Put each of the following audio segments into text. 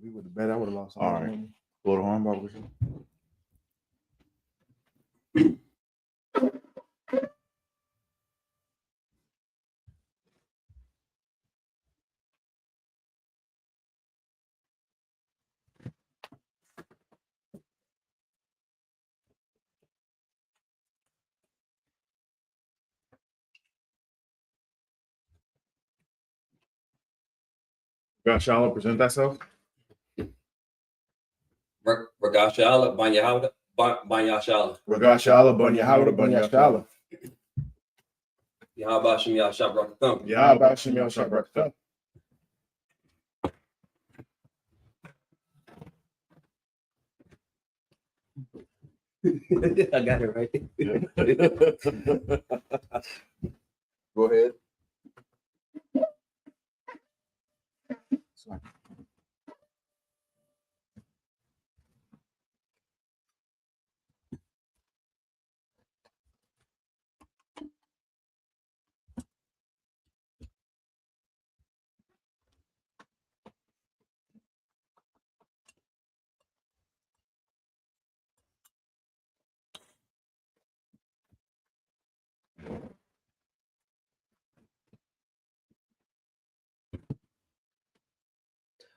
We would have bet I would have lost. All right. Go to Horn Barbecue. Got Shala, present thyself. Ragashala, Banyahawda, Banyashala. Ragashala, Banyahawda, Banyashala. Yahabashim Yashabrakatham. Yahabashim Yashabrakatham. I got it right. Go ahead.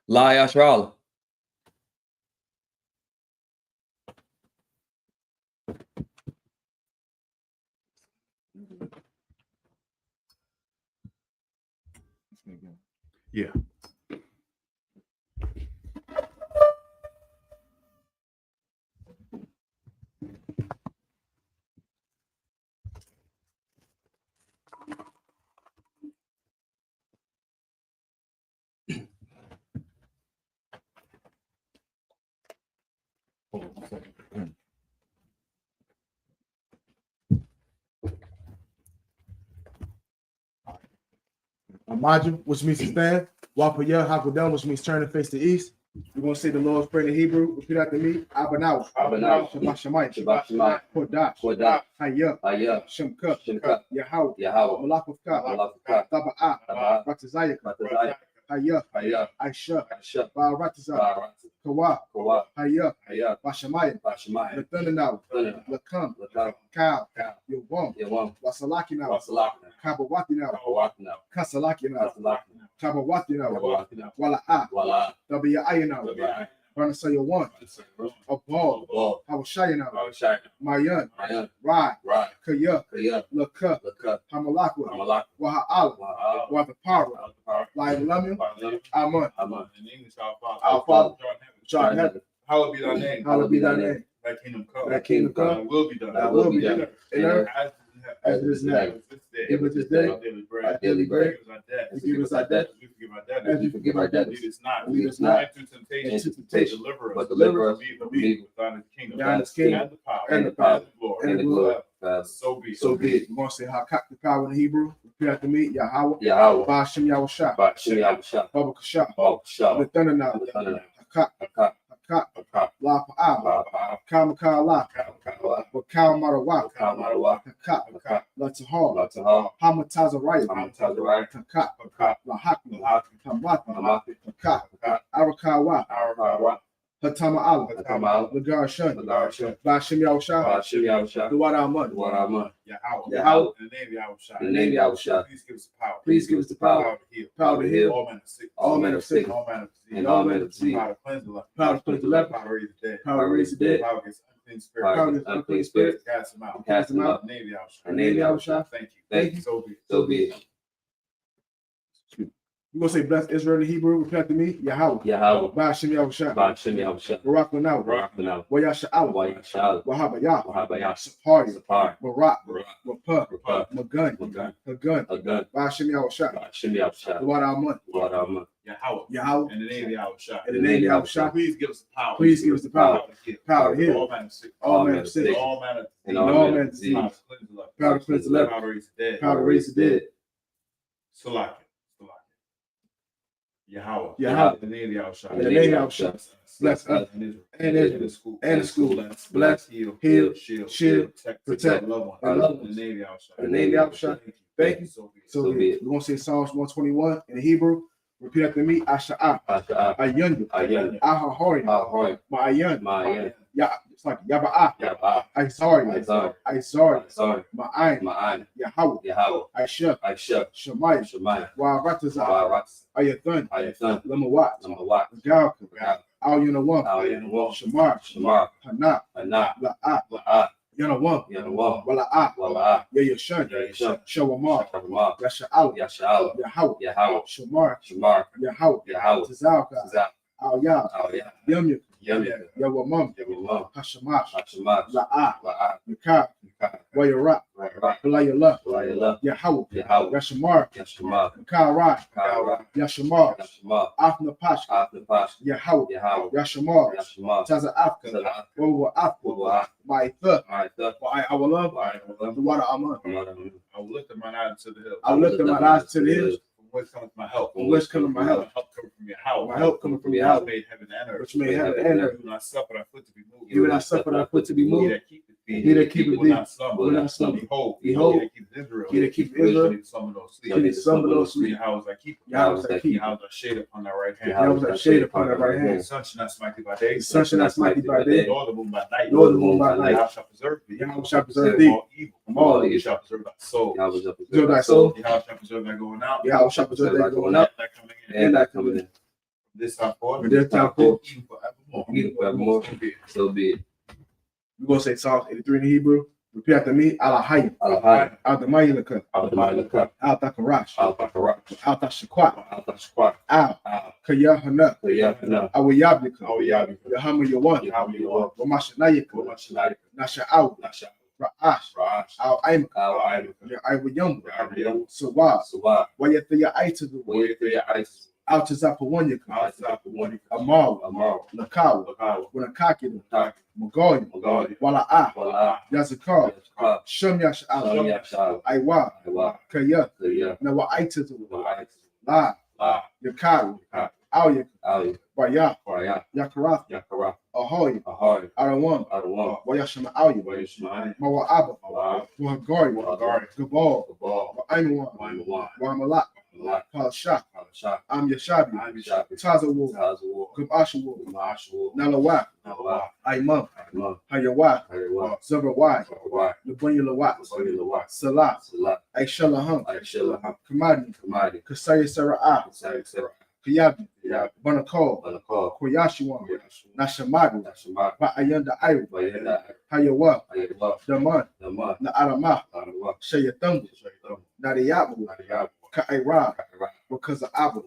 La Yashral. Yeah. Hold on a second. Amaju, which means to stand. Wapaya, Hakodam, which means turn and face the east. We're going to say the Lord's Prayer in Hebrew. Repeat after me. Abanaw. Abanaw. Shabbat Shemayim. Shabbat Shemayim. Kodash. Kodash. I.S.U.P.K. I.S.U.P.K. Shemka. Yahweh. Yahweh. Malakufka. Malakufka. Taba'a. Taba'a. Ratazayaka. Ratazayaka. I.S.U.P.K. I.S.U.P.K. I.S.U.P.K. Ba'aratiza. Kawa. Kawa. I.S.U.P.K. I.S.U.P.K. Bashamayim. Bashamayim. Lathananaw. Lathananaw. Lakam. Lakam. Kal. Kal. Yawam. Yawam. Wasalakinaw. Wasalakinaw. Kabawatinaw. Kawakinaw. Kasalakinaw. Kasalakinaw. Kabawatinaw. Kawakinaw. Wala'a. Wala. Wiyayinaw. Wiyayinaw. Banasayo one. A ball. Ball. Hawashayinaw. Hawashayinaw. Mayan. Mayan. Rye. Rye. Kaya. Kaya. Laka. Laka. Hamalakwa. Hamalakwa. Waha'ala. Waha'ala. Wathapara. La'ilamium. Amun. Amun. In English, our Father. Our Father. John John heaven. Hallowed be thy name. Hallowed be thy name. Thy kingdom come. Thy kingdom come. Thy will be done. Thy will be done. In earth As as it is in heaven. this day. Give us this day our daily bread. our daily bread. Forgive us our debts. Forgive us our debts. As we forgive our debtors. as we forgive our debtors. Lead us not. Lead us not into temptation. into temptation, Deliver us. but deliver us from from evil. evil. For thine is the kingdom. Thine is the kingdom, And the power. and the power, and the glory. and the glory. So be it. So be it. We're going to say Hakak the power in Hebrew. Repeat after me. Yahweh. Yahweh. Ba'ashem Yahushua. Bashim Yahusha. Baba Kasha. Bashim. Lathananaw. Lathananaw. Hakak. Hakak. Hakak. Hakak. La Pa'ah. Hakak. Kamakala. Hakak. Wakal Marawa. Hakak. Hakak. Hakak. Latahal. Latahal. Hamatazaraya. Hamatazaraya. Hakak. Hakak. Lahakma. Hakak. Hamati. Hamati. Hakak. Hakak. Arakawa. Arakawa. Hatama'ala. Hatama'ala. Lagarshun. Lagarshun. Ba'ashem Yahushua. Bashim Yahusha. Duwadaman. Waraman. Yahweh. Yahweh. In the name of Yahweh. In the name of Yahusha. Please give us the power. Please give us the power. Power to heal. Power to heal. All men of sickness. All men of sickness. All men of disease. And all men of disease. Power to cleanse the leper. Power to cleanse the leper. Power to raise the dead. Power to raise the dead. Power against unclean spirits. Power against unclean spirits. Cast them out. Cast them out. In the name of Yahweh. In the name of Yahusha. Thank you. Thank you. So be it. So be it. We're going to say bless Israel in Hebrew. Repeat after me. Yahweh. Yahweh. Ba'ashem Yahushua. Bashim Yahusha. Barak Lanaw. Barakanaw. Wayasha'ala. Wayashal. Wahabayah. Wahabayah. Sapari. Sapar. Barak. Barak. Wapah. Rapah. Magun. Magun. Hagun. Agun. Ba'ashem Yahushua. Bashim Yahusha. Duwadaman. Waraman. Yahweh. Yahweh. In the name of Yahweh. In the name of Yahushua. Please give us the power. Please give us the power. to heal. Power to heal. All men of sickness. All men of sickness. All men of And all all men men of of disease. disease. Power to cleanse the leper. Power to cleanse the leper. Power to raise the dead. Power to raise the dead. Salaki. Yahweh. Yahweh. In the name of Yahweh. In the name of Yahushua. Bless us and Israel. and Israel. the school. And the school. Bless. Heal. Heal. Shield. Shield. Protect. Love one. And love In the name of Yahweh. In the name of Yahushua. Thank you. So be it. So we're going to say Psalms 121 in Hebrew. Repeat after me. Asha'a. Asha'a. Ayandu. Ayandu. Ahahori. Ahahori. Ma'ayan. Ma'ayan. Ya. It's like Yaba'a. Yaba'a. Aizari. Aizari. Ma'ayin. Ma'ayin. Yahweh. I.S.U.P.K. Shemaiah. Shemaiah. Wa'arataza. Ayathan. Ayathan. Lamawat. Galka. Al Yanawam. Shamar. Hana. La'a. Yanawam. Wala'a. Yayashan. Shawamar. Yasha'al. Yahweh. Shamar. Yahweh. Tazalka. Al Yah. Yamyuk. Yawamam. Hashamash. La'a. Yakar. Wayara. Balayala. Yahweh. Yashamar. Karai. Yashamar. Afna Pasha. Yahweh. Yashamar. Taza Afka. Wawa Afka. I.S.U.P.K. I will love the water Aman. I will lift up my eyes to the hill. I lift up my eyes to the hills. From whence cometh my help? From whence cometh my help? My help coming from your house. My help coming from your house. Which made heaven and earth. Which made heaven and earth. Even I suffer thy foot to be moved. Even I suffer thy foot to be He moved. that keepeth thee. He that keepeth will thee not slumber. will not slumber. Behold, Behold, he that keepeth Israel. he that keepeth Israel. He slumber no sleep. He that slumber no sleep. Yahweh thy keeper. Yahweh thy keeper. Yahweh thy shade upon thy right hand. Yahweh thy shade upon thy right hand. The sun shall not smite thee by day. The sun shall not smite thee by day. Nor the moon by night. Nor the moon by night. Yahweh shall preserve thee. Yahweh shall preserve thee. From all evil. From all He evil. shall preserve thy soul. Preserve thy soul. Yahweh shall preserve thy going out. Yahweh shall preserve thy going out Thy coming in. and thy coming in. This time forth. From this time forth. Even forevermore. Even forevermore. So be it. We're going to say Psalms 83 in Hebrew. Repeat after me. Alahayim. Alahayim. Al-Damayilaka. Al-Damayilaka. Al-Takarash. Al-Bakarak. Al-Tashakwat. Al-Tashkwat. Al. Kayahana. Yahanna. Awayabika. Yahanna. Yahamma Yawan. Yahanna. Wamashanayika. Nasha'au. Ra'ash. Al-Aimaka. Al-Aimaka. Ya'ayawayam. Al-Aimaka. Sawab. Suwa. Wayathaya'aitazu. Wayataya'aitis. Al-Tazapawanyaka. Al-Tazapawanyaka. Amaru. Amaru. Nakawa. Lakawa. Wanakakidu. Taki. Magoya. Magali. Wala'a. Wala'a. Yazakar. Yazakar. Shem Yasha'al. Yasha'al. Aywa. Aywa. Kaya. Kaya. Nawa'aitazu. Wa'aitis. La. La. Yakaru. Yakaru. Awyaka. Ali. Waya. Waraya. Yakarath. Yakara. Ahoy. Ahoy. Arawan. Adawan. Wayashama Awya. Wayishmai. Mawa'aba. Mawa'ab. Wahagari. Wahagari. Gabal. Gabal. Wa'aimawan. Waimawan. Wamalak. Malak. Palashak. Palashak. Yashabi. Yashabi. Tazawu. Tazawu. Gabashawu. Mashawu. Nalawa. Nawa. Aimam. Imam. Hayawa. Hariwa. Zabawai. Zawai. Labunyalawat. Zawai. Salah. Salat. Aishalaham. Aishalaham. Kamadi. Kamadi. Kasaya Sara'ah. Sai Sarah. Kayabi. Yab. Banakol. Balakal. Koyashiwan. Yashu. Nashamadu. Nashamat. Ba'ayanda Ayu. Bayenda. Hayawa. Ayatullah. Daman. Nama. Na'arama. Anawa. Shayatambu. Shaitam. Nadiyabu. Nariyab. Ka'ira. Kakara. Because of Abu.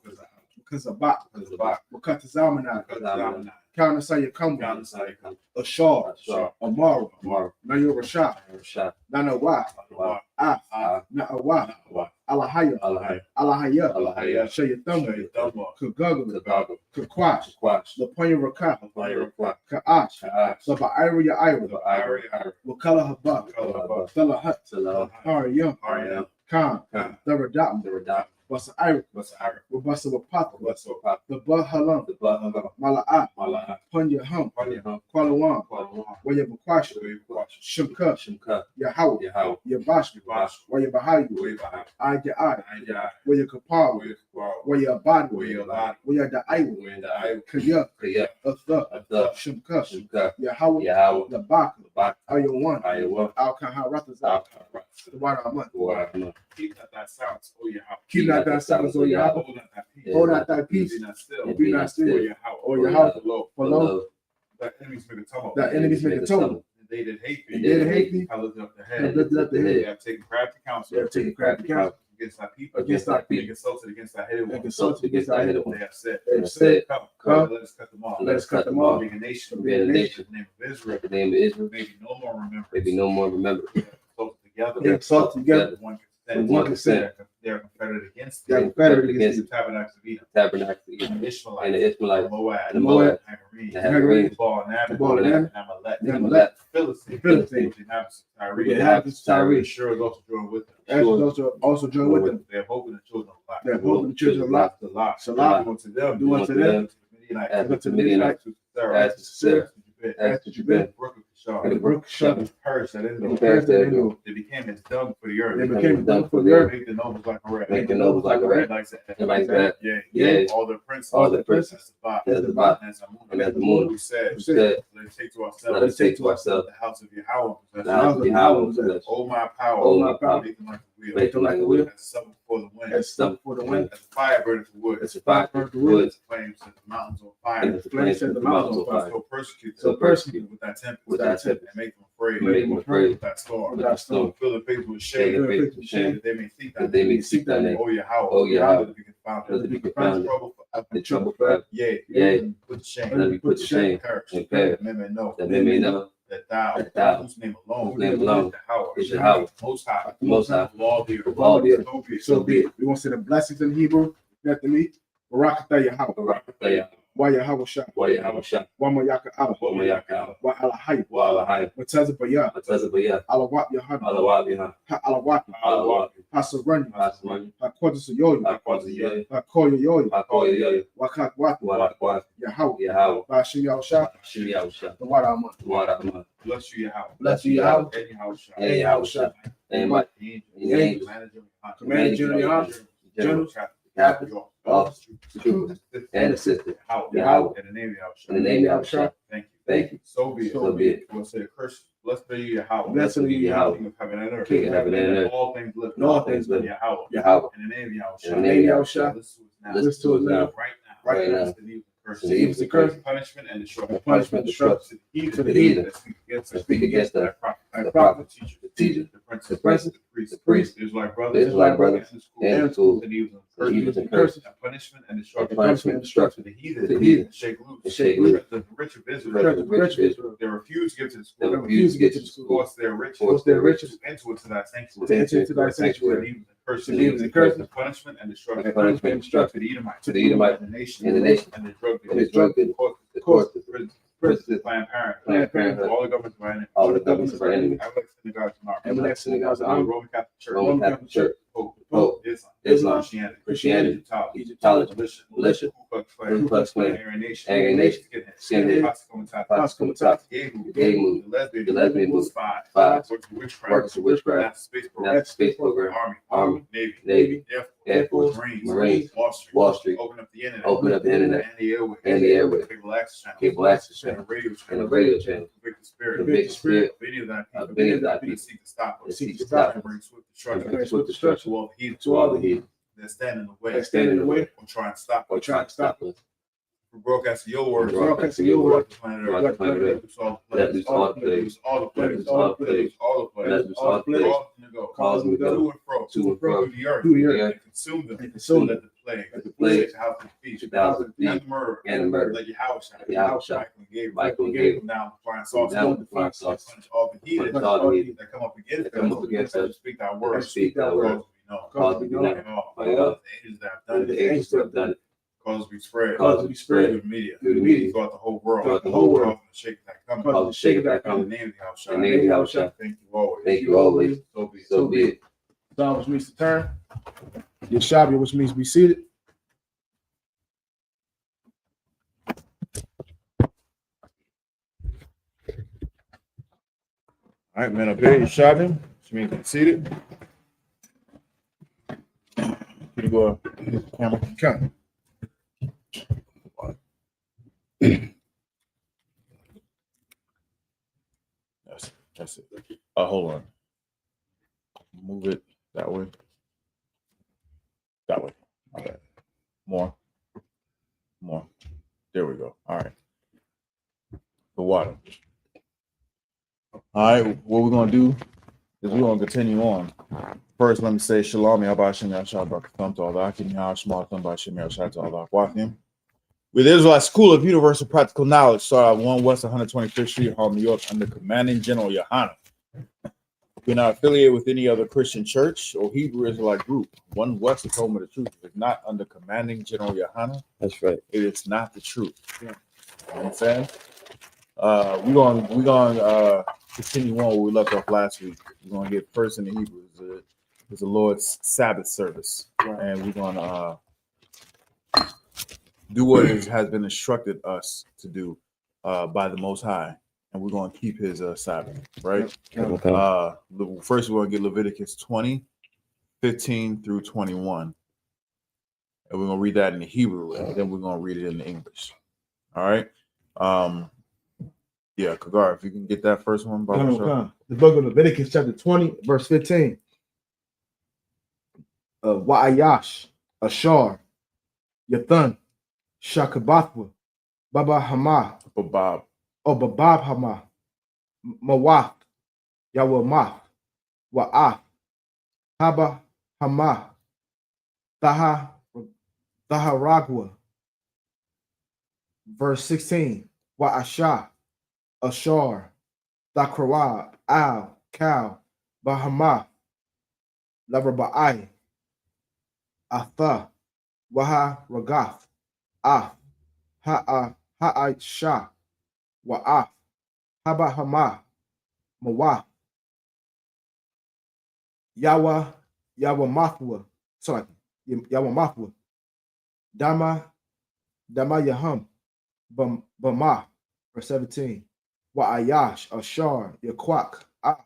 Because of Ba. Kazabak. Because of Zamana. Kazamana. Counter Sayakambu. Kansarikam. Ashar. Ashar. Amaru. Amar. Nayo Rashad. Rashad. Nanawa. Anawa. Af. Ah. Na'awa. Nawa. Alahaya. Alahai. Alahaya. Alahaya. Shayatambu. Shaitam. Kagagu. Kagagu. Kakwash. Kwash. Laponya Raka. Fire. Ka'ash. Ka'ash. Saba'ira Ya'ira. Ivory. Wakala Haba. Kalaba. Fella Hut. Salah. Hariyam. Arya. Khan. Khan. Theradatm. The Radak. Wasa Ira. What's Arab? Wabasa Wapapa. What's so pop? The Bahalam. The Bahanga. Mala'a. Malaha. Punya Hum. Panya. Kwalawan. Kwalwa. Wayabakwasha. Kwash. Shimka. Shimka. Yahaw. Yahau. Yabash. Yabash. Wayabahayu. Waybaha. Aya'ai. Ayah. Wayakapaw. Wayakwa. Wayabad. Wayabad. Wayada'ai. Wayanda Ayu. Kaya. Kaya. Atha. Atha. Shimka. Shimka. Yahaw. Yahau. Labaka. Bak. Ayawan. Iowa. Al-Kaharathazah. Alkara. The water Aman. Warama. Keep not thy silence, O Yahweh. Keep not thy silence, O Yahweh. Hold not thy peace. Hold not thy Be peace. not still. And Be not still. O Yahweh. O Yahweh. Below. For lo, Thy enemies make a tumult. thy enemies make a tumult. And they that hate And thee. they that hate thee I lift up the have head. lifted up the They head. have taken crafty counsel. They have taken crafty counsel against thy people. against thy They people. consulted against thy head. And consulted against thy head. They have said, They have said, Come, Come, let us cut them off. let us cut them off. Being a nation. Being a nation. The name of Israel. The name of Israel. Maybe no more remember. Maybe no more remember. Close together. They exalt together. One With consent. one consent. They are confederate against They are thee. confederate against The tabernacles of Edom. Tabernacle. And the Ishmaelites. And the Ishmaelites. Moab. And the Moab. Hagarene. The Hagarene. Tubal, and Ammon. Tubal, and and Ammon. Amalek. Amalek. Philistines. Philistines. The inhabitants of Tyre. The inhabitants of Tyre. Sure is also joined with them. As those who also join with them. They have hope in the children of Lot. They have hope in the children of Lot. The Lot. Salah. Do unto them. Do unto them. To the Midianites. As unto the Midianites. To Sarah. As to Sarah. To been. Ask that you been. Brook of Kishar. And the brook shall Perish that be is perished that they know. They became as dung for the earth. They became dung for the earth. Make the nobles like a rat. Make the nobles like a rat. And like that. Yeah. All the princes. As the bot. And as the moon. We said. Said, Let us take to let us take to ourselves the house of Yahweh. the house of Yahweh. Oh my power. Oh my power. Make them like a wheel. Make them like a wheel. As summer before the wind. As stuff for the wind. As a fire burning for wood. As a fire burning for wood. As flames set the mountains on fire. And as the flames set the mountains on fire. So persecute with that temper. With that temper. And make them afraid. Make them afraid. With that storm. With that storm. Fill their faces with Fill shame. their faces with shame. That they may seek That they may seek thy name. Oh Yahweh. Oh Yahweh. Let it be confounded. Let it be confounded. Trouble forever. The trouble forever. Yea. Put to shame. Let it be put to shame. And perish. That men may know. That they may know. That thou, whose name alone, is Yahweh, most high, most high, of all the earth. of all the earth. So be it. We're going to say the blessings in Hebrew. After me. Barakatah Yahweh. Barakatah Wa Yahweh Shah. Wa Yahweh Shah. Wa Mayaka Allah. Wa Mayaka Allah. Wa Alahai. Wa Alahai. Wa Tazabaya. Wa Tazabaya. Alawat Yahanna. Alawat Yahanna. Ha Alawat. Alawat. Ha Sarani. Asmani. Ha Quadzayoyo. Akwaziyoyo. Ha Koyoyo. Akoyoyo. Wa Kakwat. Wa Akwat. Yahweh. Yahweh. Ba Shim Yahweh Shah. Shim Yahweh Shah. The Wada Amon. Wa Rahman. Bless you, Yahweh. Bless you, Yahweh. And Yahweh Shah. And Yahweh Shah. And my The angels. Commander General Yahanna. General. Captain. Officer. Trooper. And assistant. Yahweh. In the name of Yahweh Shah. In the name of Yahweh Shah. Thank you. Thank you. So be it. So be it. We'll say the curse. Blessed be you, Yahweh. Blessed be you, Yahweh. King of heaven and earth. King of heaven and earth. All things live. And all things live. Yahweh. Yahweh. In the name of Yahweh Shah. In the name of Yahweh Shah. Listen Listen to us now. Right now. Right now. It's the evil curse. The evil curse. Punishment and destruction. Punishment, destruction. To the heathen. That speak against the prophet. prophet. The teacher. The prince. The prince. The The priest. Israelite The brothers. Israelite brothers. And and schools. the evil The evils and curses. And punishment and And destruction. punishment and destruction. To the heathen. To the heathen. Shake loose. And shake loose. The rich of The Israel. rich of Israel. They refuse to give to the They school. refuse to get to the school. Force their riches. Force their riches. To enter into thy sanctuary. To enter into thy To sanctuary. the evils and curses. To the evils and curses. The punishment and destruction. And punishment and destruction. To the Edomites. To the Edomites. And the nation. And the nation. And the drug And the drug dealers. The courts. courts. The prisons. Prisons. Planned Parenthood. Planned Parenthood. All the governments of our enemies. All the governments of our enemies. Amalek synagogues and our Amalek synagogues and the our Roman Catholic Church. Roman Catholic Church. Pope. Pope. Islam. Islam. Christianity. Egyptology. Egyptology. Militia. Ku Klux Klan. Ku Klux Klan. Aryan Nation. Aryan Nation. Skinhead. Skinhead. Pascal. Gay Gay move. The lesbian move. Spies. Spies. Workers of witchcraft. Workers of witchcraft. That's space program. That's space program. Army. Army. Navy. Air Force. Marines. Wall Street. Open up the internet. Open up the internet. And the airways. And the airways. Cable access channel. Cable access And channel. the radio And channel. the radio channel. Convict the spirit. Convict the spirit of any of thy people. of any of thy That people. seek to stop That us. seek to stop And bring swift And bring destruction. swift destruction To all the heathen. to all the heathen that stand in the way. That stand in the way. Or try and stop Or us. try to stop us. We broadcast your word. Broadcasting your word. Planet Throughout the Earth. planet Earth. Let loose all the Let plagues. loose All the plagues. all the plagues. All the plagues. Let loose all the plagues. Cause them to go. Cause them to go. To and fro. To and fro. Through the earth. Through the earth. And consume them. And consume Let the plague. Let the plague. 6,000 feet. 2,000 feet. And the murder. And the murder. Let Yahweh shine. Yahweh shine. Michael and Gabriel. Michael and Gabriel. Down the flying saucer. Down the flying saucer. Punish all the heathen. Punish all the heathen That come up against that come up against us. Speak thy word. Speak thy word. Cause we know. Cause we know. All By God. the angels that have done The it. angels who have done it. Cause we spread. Cause we spread. Through the media. Through the media. Throughout the whole world. Throughout the whole world. Cause the shake that come. Cause the shake that In the come. name of Yahweh Shai. In the name of Yahweh Shai. Thank you always. Thank you always. So be it. So be it. Psalm, which means to turn. Yeshabia, which means be seated. All right, man, up here, you shopping, which means be seated. Can you go camera? Count. That's it. Hold on. Move it that way. That way. My bad. More. There we go. All right. The water. All right. What we're gonna do is we're gonna continue on. First, let me say Shalom, Yahbashim, Yahshabak, Thamtalakim, Yahshma, Thambashim, Yahshatalak, Wakim. With Israelite School of Universal Practical Knowledge, start at 1 West 125th Street, Harlem, New York, under Commanding General Yahanna. We're not affiliated with any other Christian church or Hebrew Israelite group. 1 West is home of the truth. It's not under Commanding General Yahanna. That's right. It is not the truth. You know what I'm saying? We're gonna continue on where we left off last week. We're gonna get first in the Hebrew. It's the Lord's Sabbath service, and we're gonna do what it has been instructed us to do by the Most High, and we're going to keep his Sabbath, right? Okay. First, we're going to get Leviticus 20, 15 through 21. And we're going to read that in the Hebrew, and then we're going to read it in the English. All right? Yeah, Kagar, if you can get that first one. The book of Leviticus, chapter 20, verse 15. Wa'ayash, Ashar, Yathan, Shakabathwa, Baba Hama, Babab. Babab Hama, Mawaf, Yawamath, Wa'af, Haba Hama, Thaharagwa. Verse 16. Wa'asha, Ashar, Thakrawab, Al, Cow, Bahama, Labraba'ai, Atha, Waha Ragath, Ah, Ha'aisha, Wa'af, Habahama, Mawaf, Yawamathwa, sorry, Yawamathwa, Dama Yaham, Bama, verse 17. Wa'ayash, Ashar, Yaquak, Ah,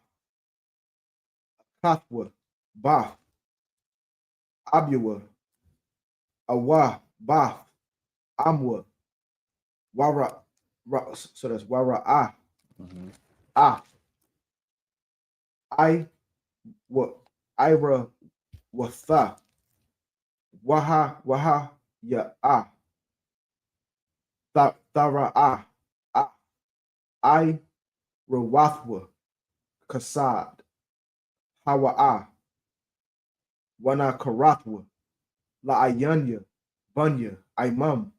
Kathwa, Bath, Abua, Awa, Bath, Amwa, Wara, so that's Wara Ah, Ira, Watha, Waha, Ya Ah, Thara Ah, I, Rawathwa, Kasad, Hawa Ah, Wana Karathwa, La Ayanya, Bunya, Imam,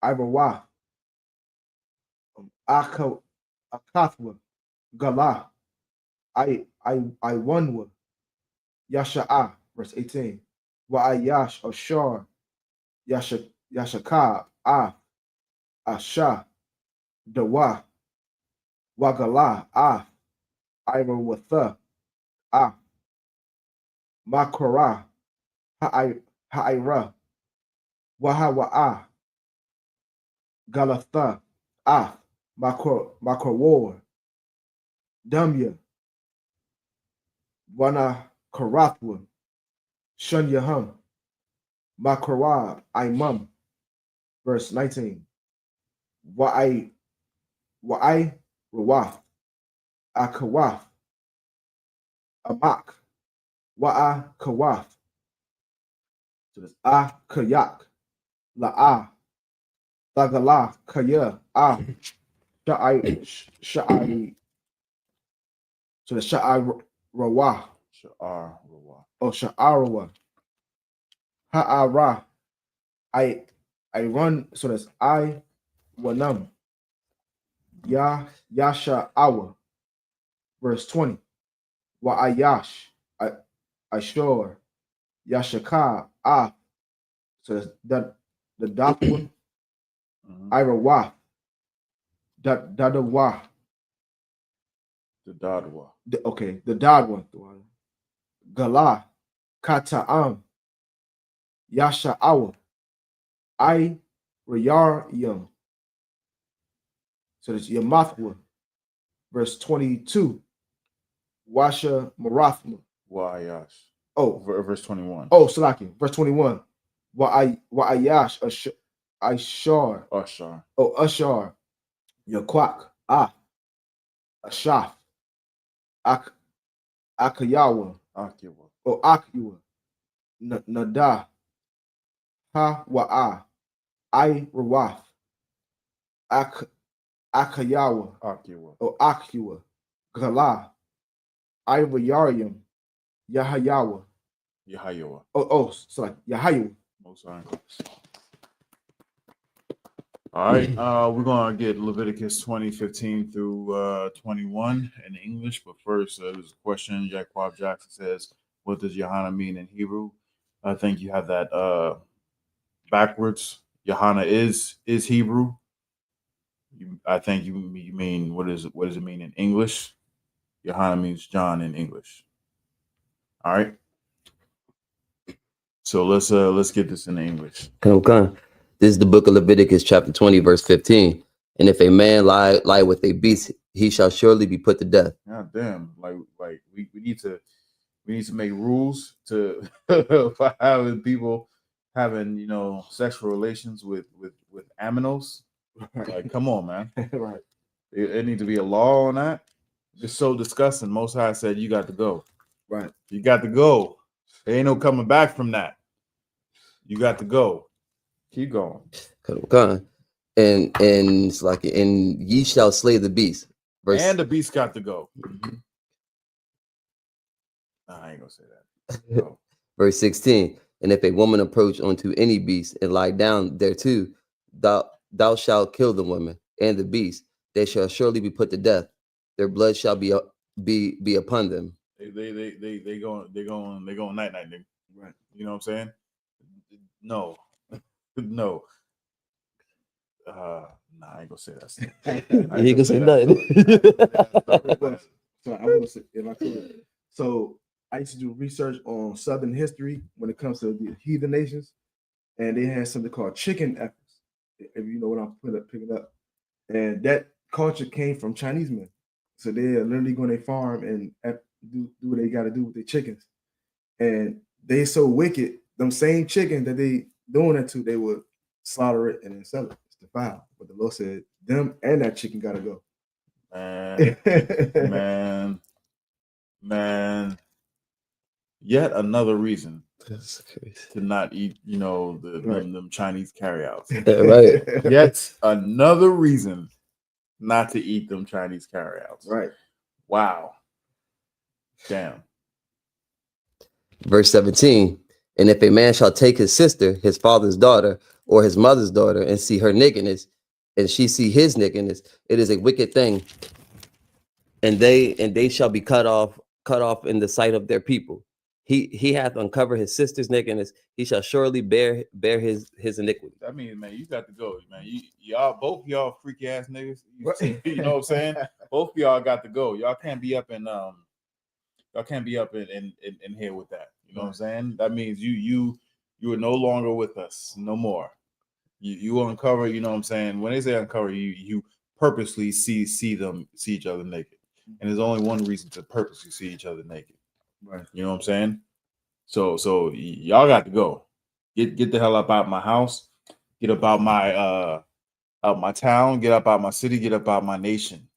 Irawah, Akathwa, Gala, Iwanwa, Yasha'ah, verse 18. Wa'ayash, Ashar, Yashakab, Ah, Asha, Dawa, Wagala, Ah, Irawatha, Ah, Makara, Ha'ira, Wahawa'ah, Galatha, Ah, Makrawar, Damya, Wana Karathwa, Shunyahum, Makara, Imam, verse 19. Wa'ai, Rawath, Akawath, Amak, Wa'a Kawath. So that's Kayak, La'ah, Tagala, Kaya, Sha'ai. So the Sha'ai Rawah. Sha'ar Rawah. Oh, Sha'arawa. Ha'ara. I run. So that's I Wanam. Yasha Awa. Verse 20. Wa'ayash. Ashor. Yashaka. So that's the Dapwa. Irawah. Dadawah. The Dadwa. Okay, the Dadwa. Gala. Kata'am. Yasha Awa. I Rayar Yum. So that's Yamathwa. Verse 22. Washa Marathma. Wa'ayash. Oh, Verse 21. oh, Salaki. Verse 21. Wa'ayash Ashar. Ashar. Oh, Ashar. Yaquak. Ashaf. Akayawa. Akiwa. Oh, Akiwa. Nada. Wa'a. I Rawath. Akayawa. Akiwa. Oh, Akiwa. Gala. I Rayarium. Yahayawa. Yahayoa. Oh, sorry. Yahayu. Most High. All right, we're gonna get Leviticus 20, 15 through 21 in English, but first there's a question. Jaquab Jackson says, what does Yahanna mean in Hebrew? I think you have that backwards. Yahanna is Hebrew. I think you mean what does it mean in English? Yahanna means John in English. All right. So let's get this in English. Okay. This is the book of Leviticus, chapter 20, verse 15. And if a man lie with a beast, he shall surely be put to death. God damn, like we need to make rules to for having people having sexual relations with aminos. Like, come on, man. Right. It need to be a law on that. It's so disgusting. Most High said you got to go. Right. You got to go. There ain't no coming back from that. You got to go. Keep going. Come. And it's like, and ye shall slay the beast. And the beast got to go. Nah, I ain't gonna say that. No. Verse 16. And if a woman approach unto any beast and lie down thereto, thou shalt kill the woman and the beast. They shall surely be put to death. Their blood shall be upon them. They going night night, nigga. Right. You know what I'm saying? No. No. Nah, I ain't gonna say that. He can say nothing. So I want to say, if I could. So I used to do research on Southern history when it comes to the heathen nations, and they had something called chicken efforts. If you know what I'm picking up, and that culture came from Chinese men. So they are literally going to farm and do what they got to do with their chickens, and they so wicked. Them same chicken that they doing that to, they would slaughter it and then sell it. It's defiled. But the Lord said, them and that chicken got to go. Man. Yet another reason That's crazy. to not eat, them Chinese carryouts. Right. Yet another reason not to eat them Chinese carryouts. Right. Wow. Damn. Verse 17. And if a man shall take his sister, his father's daughter, or his mother's daughter, and see her nakedness, and she see his nakedness, it is a wicked thing. And they shall be cut off in the sight of their people. He hath uncovered his sister's nakedness. He shall surely bear his iniquity. I mean, man, you got to go, man. Both y'all freaky ass niggas. You know what I'm saying? Both of y'all got to go. Y'all can't be up in here with that. You know what I'm saying? That means you are no longer with us, no more. You uncover. You know what I'm saying? When they say uncover, you purposely see each other naked, and there's only one reason to purposely see each other naked. Right. You know what I'm saying? So y'all got to go. Get the hell up out my house. Get up out my town. Get up out my city. Get up out my nation.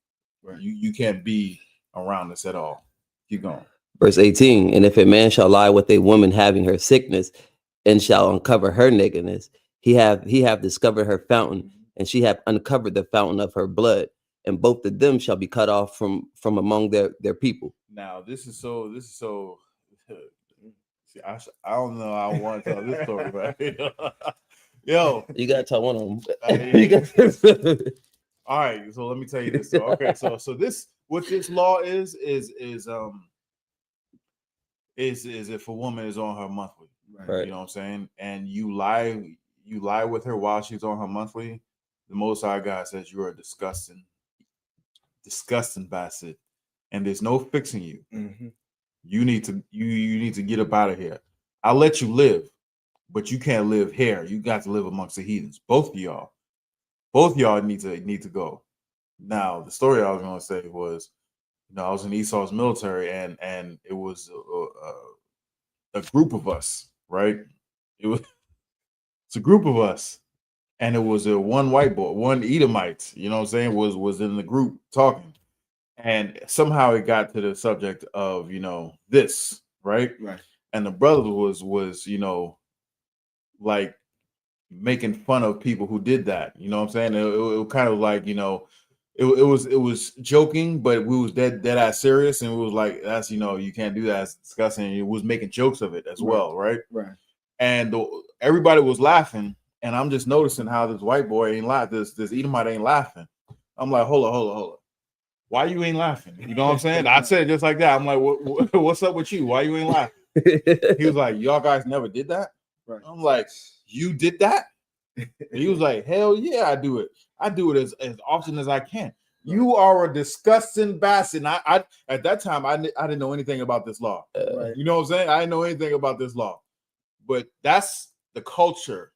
Right. You can't be around us at all. Keep going. Verse 18. And if a man shall lie with a woman having her sickness, and shall uncover her nakedness, he have discovered her fountain, and she have uncovered the fountain of her blood, and both of them shall be cut off from among their people. Now this is so. See, I don't know. I want to tell this story, right? Yo, You gotta tell one of them. All right, so let me tell you this. So, okay, so this what this law is if a woman is on her monthly, Right. You know what I'm saying, and you lie with her while she's on her monthly, the Most High God says you are disgusting bastard, and there's no fixing you. Mm-hmm. You need to get up out of here. I'll let you live, but you can't live here. You got to live amongst the heathens. Both of y'all need to go. Now, the story I was going to say was, I was in Esau's military, and it was a group of us, right? It's a group of us, and it was one white boy, one Edomite. You know what I'm saying? Was in the group talking, and somehow it got to the subject of this, right? Right. And the brother was like making fun of people who did that. You know what I'm saying? It kind of like, it was joking, but we was dead ass serious, and it was like, that's you can't do that. It's disgusting. It was making jokes of it as well, right? Right. And everybody was laughing, and I'm just noticing how this white boy ain't laughing. This Edomite ain't laughing. I'm like, hold on. Why you ain't laughing? You know what I'm saying? I said it just like that. I'm like, what's up with you? Why you ain't laughing? He was like, y'all guys never did that? Right. I'm like, you did that? He was like, hell yeah, I do it. I do it as often as I can. Right. You are a disgusting bastard. And I at that time, I didn't know anything about this law. Right. You know what I'm saying? I didn't know anything about this law. But that's the culture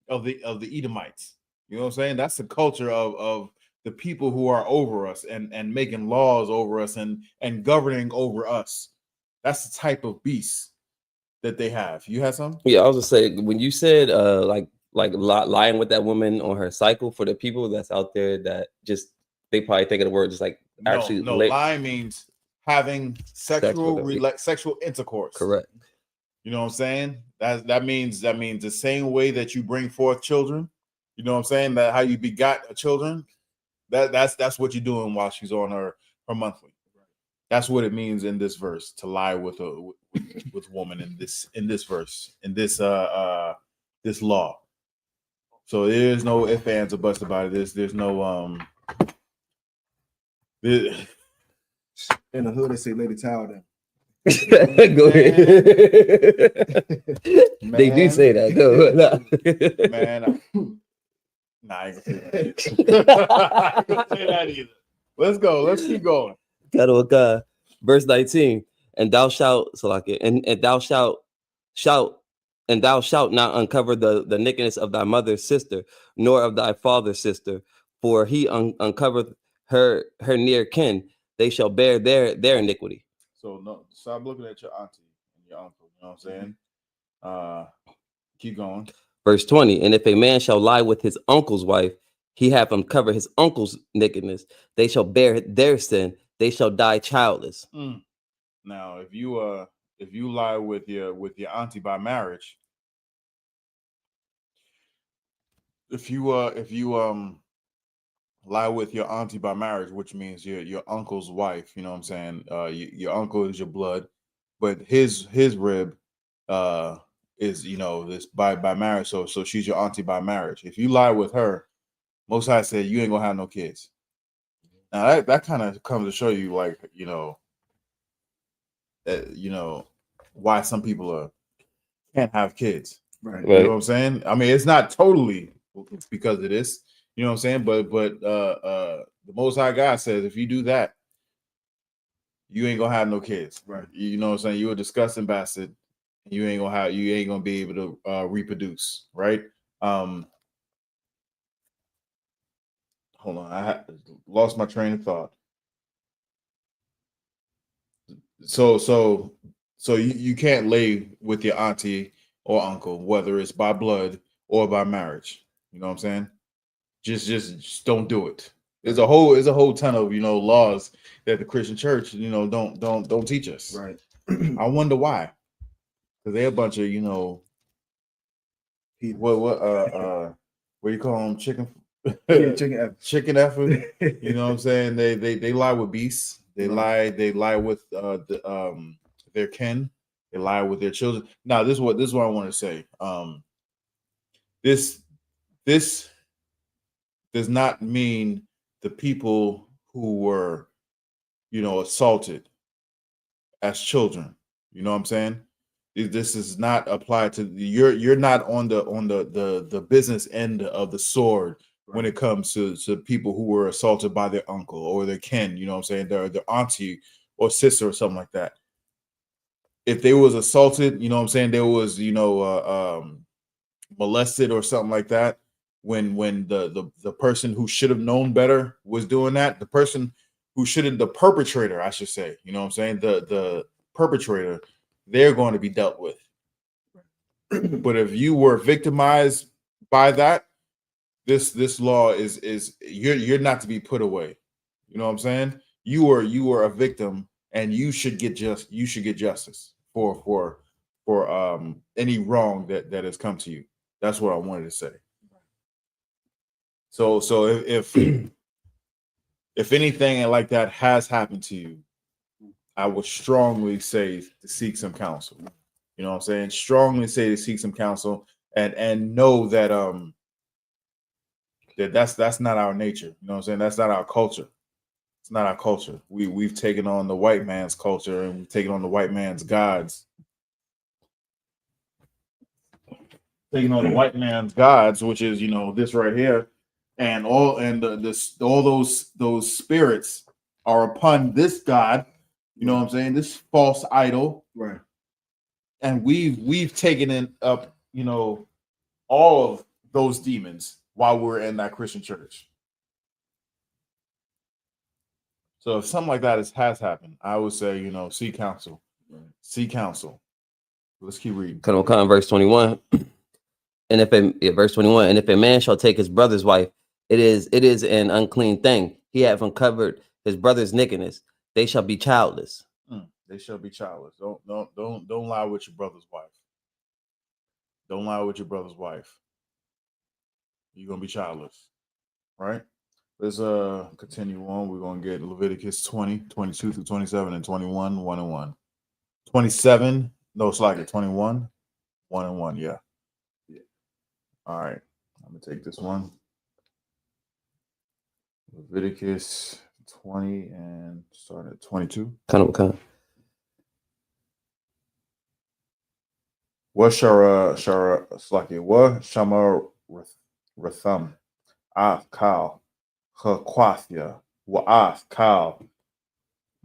of the Edomites. You know what I'm saying? That's the culture of the people who are over us and making laws over us and governing over us. That's the type of beast that they have. You had some? Yeah, I was just saying when you said lying with that woman on her cycle, for the people that's out there that just they probably think of the word just like actually No, lying means having sexual with sexual intercourse. correct. You know what I'm saying? That means the same way that you bring forth children. You know what I'm saying? That how you begot a children. That's what you're doing while she's on her monthly. That's what it means in this verse, to lie with a woman in this verse, in this this law. So there's no ifs, ands, or buts about it. There's no In the hood, they say lay the towel down. Go ahead. They do Man. say that. Go. man. I ain't gonna say that. I ain't gonna say that either. Let's go. Let's keep going. Verse 19, and thou shalt and thou shalt and thou shalt not uncover the nakedness of thy mother's sister, nor of thy father's sister, for he uncovered her near kin, they shall bear their iniquity. So no, stop looking at your auntie and your uncle. You know what I'm saying? Keep going. Verse 20, and if a man shall lie with his uncle's wife, he hath uncovered his uncle's nakedness, they shall bear their sin, they shall die childless. Now, if you lie with your auntie by marriage, if you lie with your auntie by marriage, which means your uncle's wife, you know what I'm saying? Your uncle is your blood, but his rib is this by marriage. So she's your auntie by marriage. If you lie with her, Most High said you ain't gonna have no kids. Now that kind of comes to show you, like, why some people can't have kids. Right. You know what I'm saying? I mean, it's not totally because of this. You know what I'm saying? But the Most High God says if you do that, you ain't gonna have no kids. Right. You know what I'm saying? You a disgusting bastard. You ain't gonna be able to reproduce. Right? Hold on, I lost my train of thought. So you can't lay with your auntie or uncle, whether it's by blood or by marriage. You know what I'm saying? Just don't do it. There's a whole ton of laws that the Christian church don't teach us. Right. I wonder why. Because they're a bunch of what do you call them? Chicken chicken effort. You know what I'm saying? They lie with beasts. They lie with their kin. They lie with their children. Now this is what I want to say. This does not mean the people who were assaulted as children. You know what I'm saying? This is not applied to you're not on the business end of the sword when it comes to people who were assaulted by their uncle or their kin. You know what I'm saying? Their auntie or sister or something like that. If they was assaulted, you know what I'm saying, there was molested or something like that, when the person who should have known better was doing that, the perpetrator, I should say, you know what I'm saying, the perpetrator, they're going to be dealt with. But if you were victimized by that, this law is you're not to be put away. You know what I'm saying? You were a victim, and you should get justice for any wrong that has come to you. That's what I wanted to say. So if anything like that has happened to you, I would strongly say to seek some counsel. You know what I'm saying? Strongly say to seek some counsel and know that that's not our nature. You know what I'm saying? That's not our culture. It's not our culture. We've taken on the white man's culture, and we've taken on the white man's gods. Taking on the white man's gods, which is this right here, and all those spirits are upon this god. You know what I'm saying? This false idol, Right. and we've taken it up. All of those demons while we're in that Christian church. So if something like that has happened, I would say, you know, seek counsel. Seek counsel. Let's keep reading. Verse 21. And verse 21, and if a man shall take his brother's wife, it is an unclean thing. He hath uncovered his brother's nakedness. They shall be childless. They shall be childless. Don't lie with your brother's wife. Don't lie with your brother's wife. You're gonna be childless, right? Let's continue on. We're gonna get Leviticus 20, 22 through 27, and 21, 1 and 1. 27, no, it's like it 21, 1 and 1, yeah. All right, I'm gonna take this one. Leviticus 20 and start at 22. What shara slaki? What shama ratham? Af kal haquathia. Wa af kal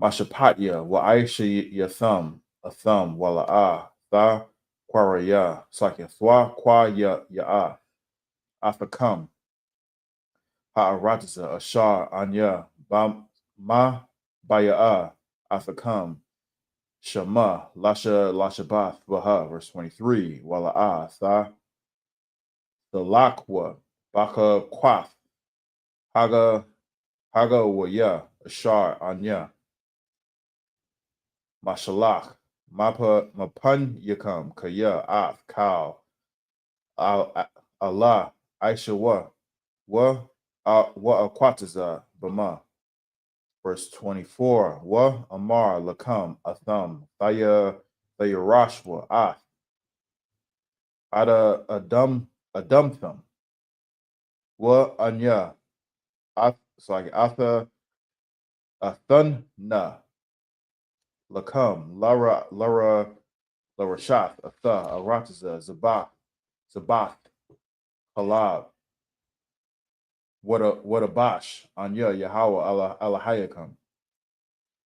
mashapatya. Wa aisha yatham a thumb. Wala ah tha quaraya slaki thwa qua ya afakam ha'aratisa ashar anya ma baya afakam. Shema, Lashabath, Baha, verse 23, Wala Tha, the Lakwa, Baka Quath, Haga Waya, Ashar, Anya, Mashalach, Mapa, Mapan Yakam, Kaya, Af, Kal, Allah, Aisha Wa Aquataza, Bama. Verse 24, Wa Amar Lakam Atham Thaya Rashwa Ath Ada Adam Thum Wa Anya Ath it's like Atha Athun Na Lakam Lara Shath Atha Arataza Zabath Halab What a Bash Anya Yahweh Alahayakam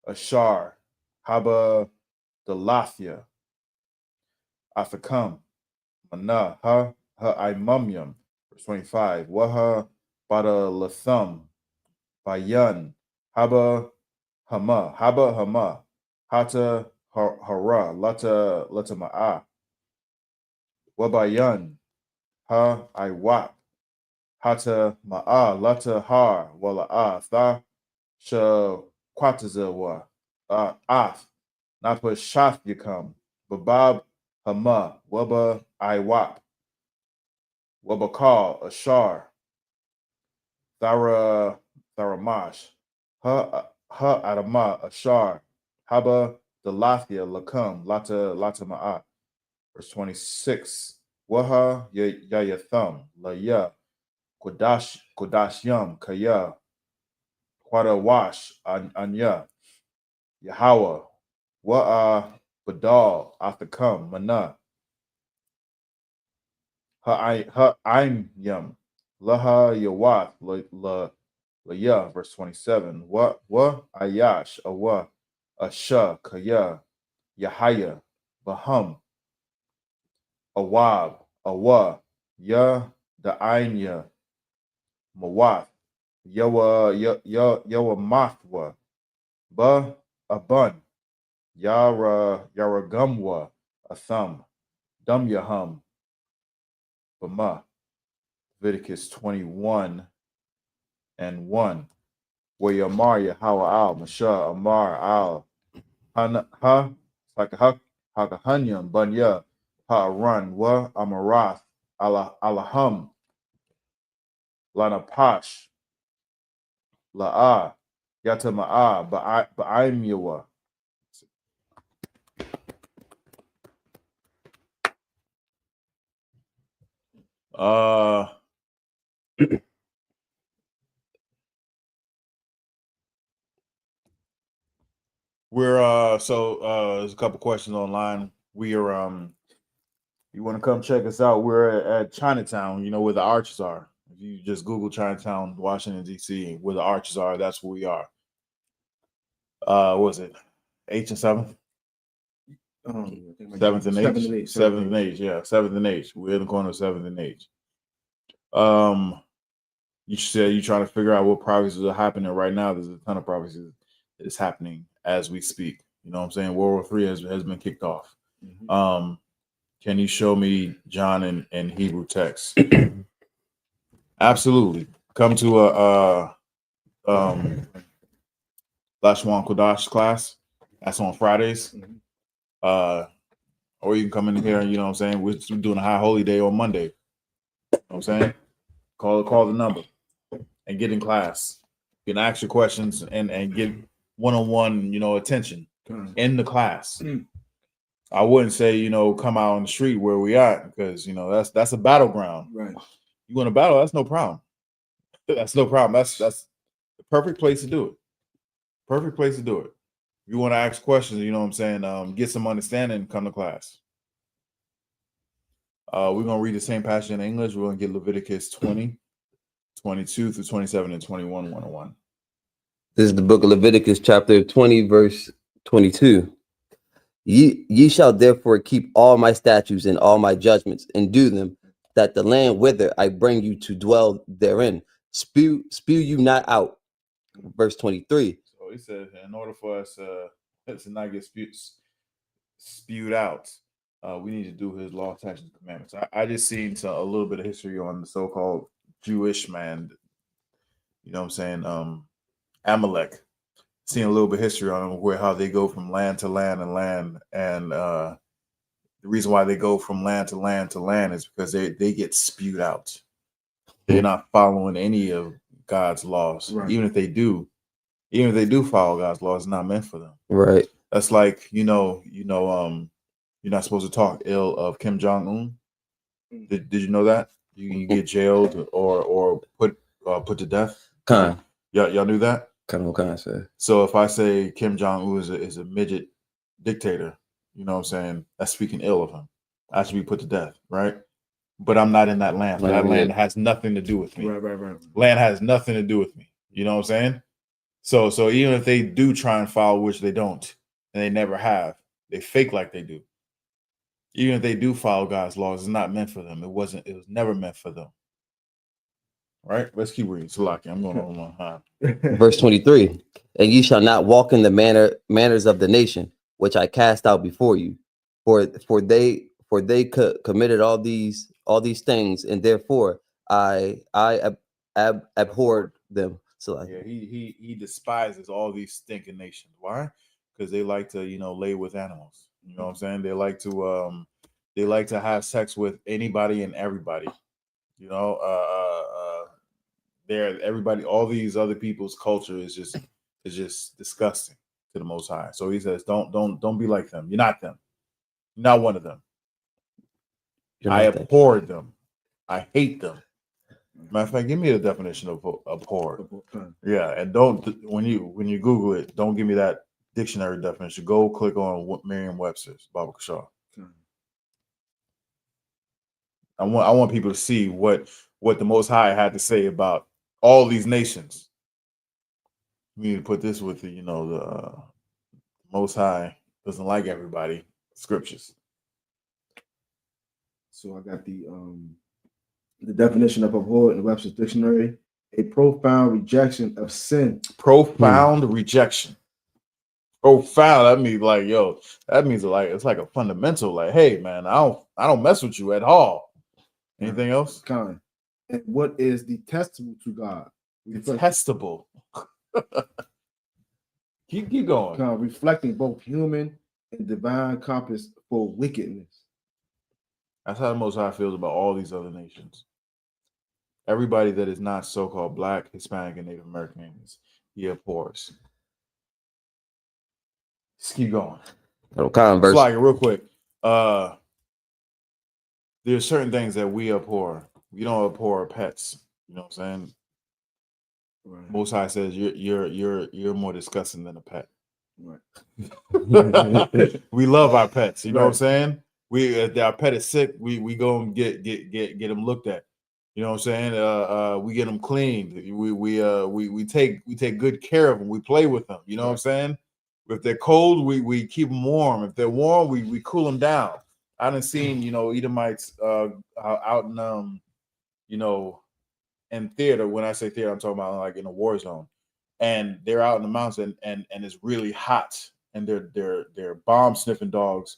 Ashar, Haba, Delathia, Afakam, Mana, Ha Imumyum, verse 25, Waha, Bada Lathum, Bayan, Haba Hama, Hata Hara, Lata Ma'a, Wabayan, Ha Iwap, Hata Ma'a, Lata Har, Wala Tha, Sha Quatazawa, Ath, Napa Shaf Yakam, Babab Hama, Waba Iwap, Wabakal, Ashar, Tharamash, Ha Adama, Ashar, Haba Delathia, Lakam, Lata Ma'at, verse 26, Waha Yayatham, Laya, Kodashyam, Kaya, Quadawash, Anya, Yahweh, Wa'a Badal, Athakam, Mana, Ha'im Yam, Laha Yawath, La verse 27, Wa Ayash, Awa, Asha, Kaya, Yahaya, Baham, Awab, Awa, Ya, Da'ainya, Mawath, Yawa Mathwa, Ba, Abun, Yaragumwa, Atham, Dum Yahum, Bama, Leviticus 21 and 1. Where Yamar Yahawa al, Masha, Amar al, Hakahanyam, Banya, Ha'aran, Wa Amarath, Alaham, Lanapash, La'a, Yatama'a, Ba'aim Yawa. There's a couple questions online. We are you want to come check us out? We're at Chinatown, you know where the arches are. If you just Google Chinatown, Washington, DC, where the arches are, that's where we are. What was it 8th and 7th? 7th and 8th. 7th and 8th, yeah. 7th and 8th. We're in the corner of 7th and 8th. You said you're trying to figure out what prophecies are happening right now. There's a ton of prophecies. is happening as we speak. You know what I'm saying? World War III has been kicked off. Can you show me John and Hebrew text? Absolutely. Come to a Lashwan Kodash class. That's on Fridays. Or you can come in here, you know what I'm saying? We're doing a high holy day on Monday. You know what I'm saying? Call the number and get in class. You can ask your questions and get one-on-one, attention in the class. I wouldn't say, come out on the street where we at, because that's a battleground. Right. You want to battle, that's no problem. That's no problem. That's the perfect place to do it. Perfect place to do it. If you want to ask questions, you know what I'm saying, get some understanding, come to class. We're going to read the same passage in English. We're going to get Leviticus 20, 22 through 27 and 21, 101. This is the book of Leviticus, chapter 20, verse 22. Ye shall therefore keep all my statutes and all my judgments, and do them, that the land whither I bring you to dwell therein, spew you not out. Verse 23. So he says, in order for us to not get spewed out, we need to do his law, statutes, and commandments. I just seen a little bit of history on the so-called Jewish man, you know what I'm saying, Amalek. Seen a little bit of history on them, how they go from land to land and land, and the reason why they go from land to land to land is because they get spewed out. They're not following any of God's laws. Right. Even if they do follow God's laws, it's not meant for them. Right. That's like, you're not supposed to talk ill of Kim Jong-un. Did you know that? You get jailed or put to death. Y'all knew that? So if I say Kim Jong-un is a midget dictator, you know what I'm saying, that's speaking ill of him. I should be put to death, right? But I'm not in that land. That land has nothing to do with me. Right. Land has nothing to do with me. You know what I'm saying? So even if they do try and follow, which they don't, and they never have, they fake like they do. Even if they do follow God's laws, it's not meant for them. It was never meant for them. Right? Let's keep reading. Salaki, I'm going on my time. Verse 23. And ye shall not walk in the manners of the nation, which I cast out before you. For they committed all these things, and therefore I abhorred them. So he despises all these stinking nations. Why? Because they like to, lay with animals. You know what I'm saying? They like to have sex with anybody and everybody. Everybody, all these other people's culture is just disgusting to the Most High. So he says, don't be like them. You're not them. You're not one of them. I abhor them. I hate them. Matter of fact, give me the definition of abhor. Yeah, and when you Google it, don't give me that dictionary definition. Go click on Merriam-Webster's, Baba Kashaw. I want people to see what the Most High had to say about all these nations. We need to put this with the Most High doesn't like everybody. Scriptures. So I got the definition of abhor in Webster's dictionary: a profound rejection of sin. Profound rejection. Profound. That means it's like a fundamental. Like, hey man, I don't mess with you at all. Anything else? Kind. And what is detestable to God? Detestable. keep going. Kind, reflecting both human and divine compass for wickedness. That's how the Most High feels about all these other nations. Everybody that is not so-called Black, Hispanic, and Native Americans, he abhors. Just keep going. Verse. Like real quick. There's certain things that we abhor. We don't abhor pets. You know what I'm saying? Right. Most High says you're more disgusting than a pet. Right. We love our pets. You know what I'm saying? If our pet is sick, we go and get them looked at. You know what I'm saying? We get them cleaned. We take good care of them. We play with them. You know what I'm saying? If they're cold, we keep them warm. If they're warm, we cool them down. I done seen Edomites out in in theater. When I say theater, I'm talking about like in a war zone, and they're out in the mountains and it's really hot, and they're bomb sniffing dogs,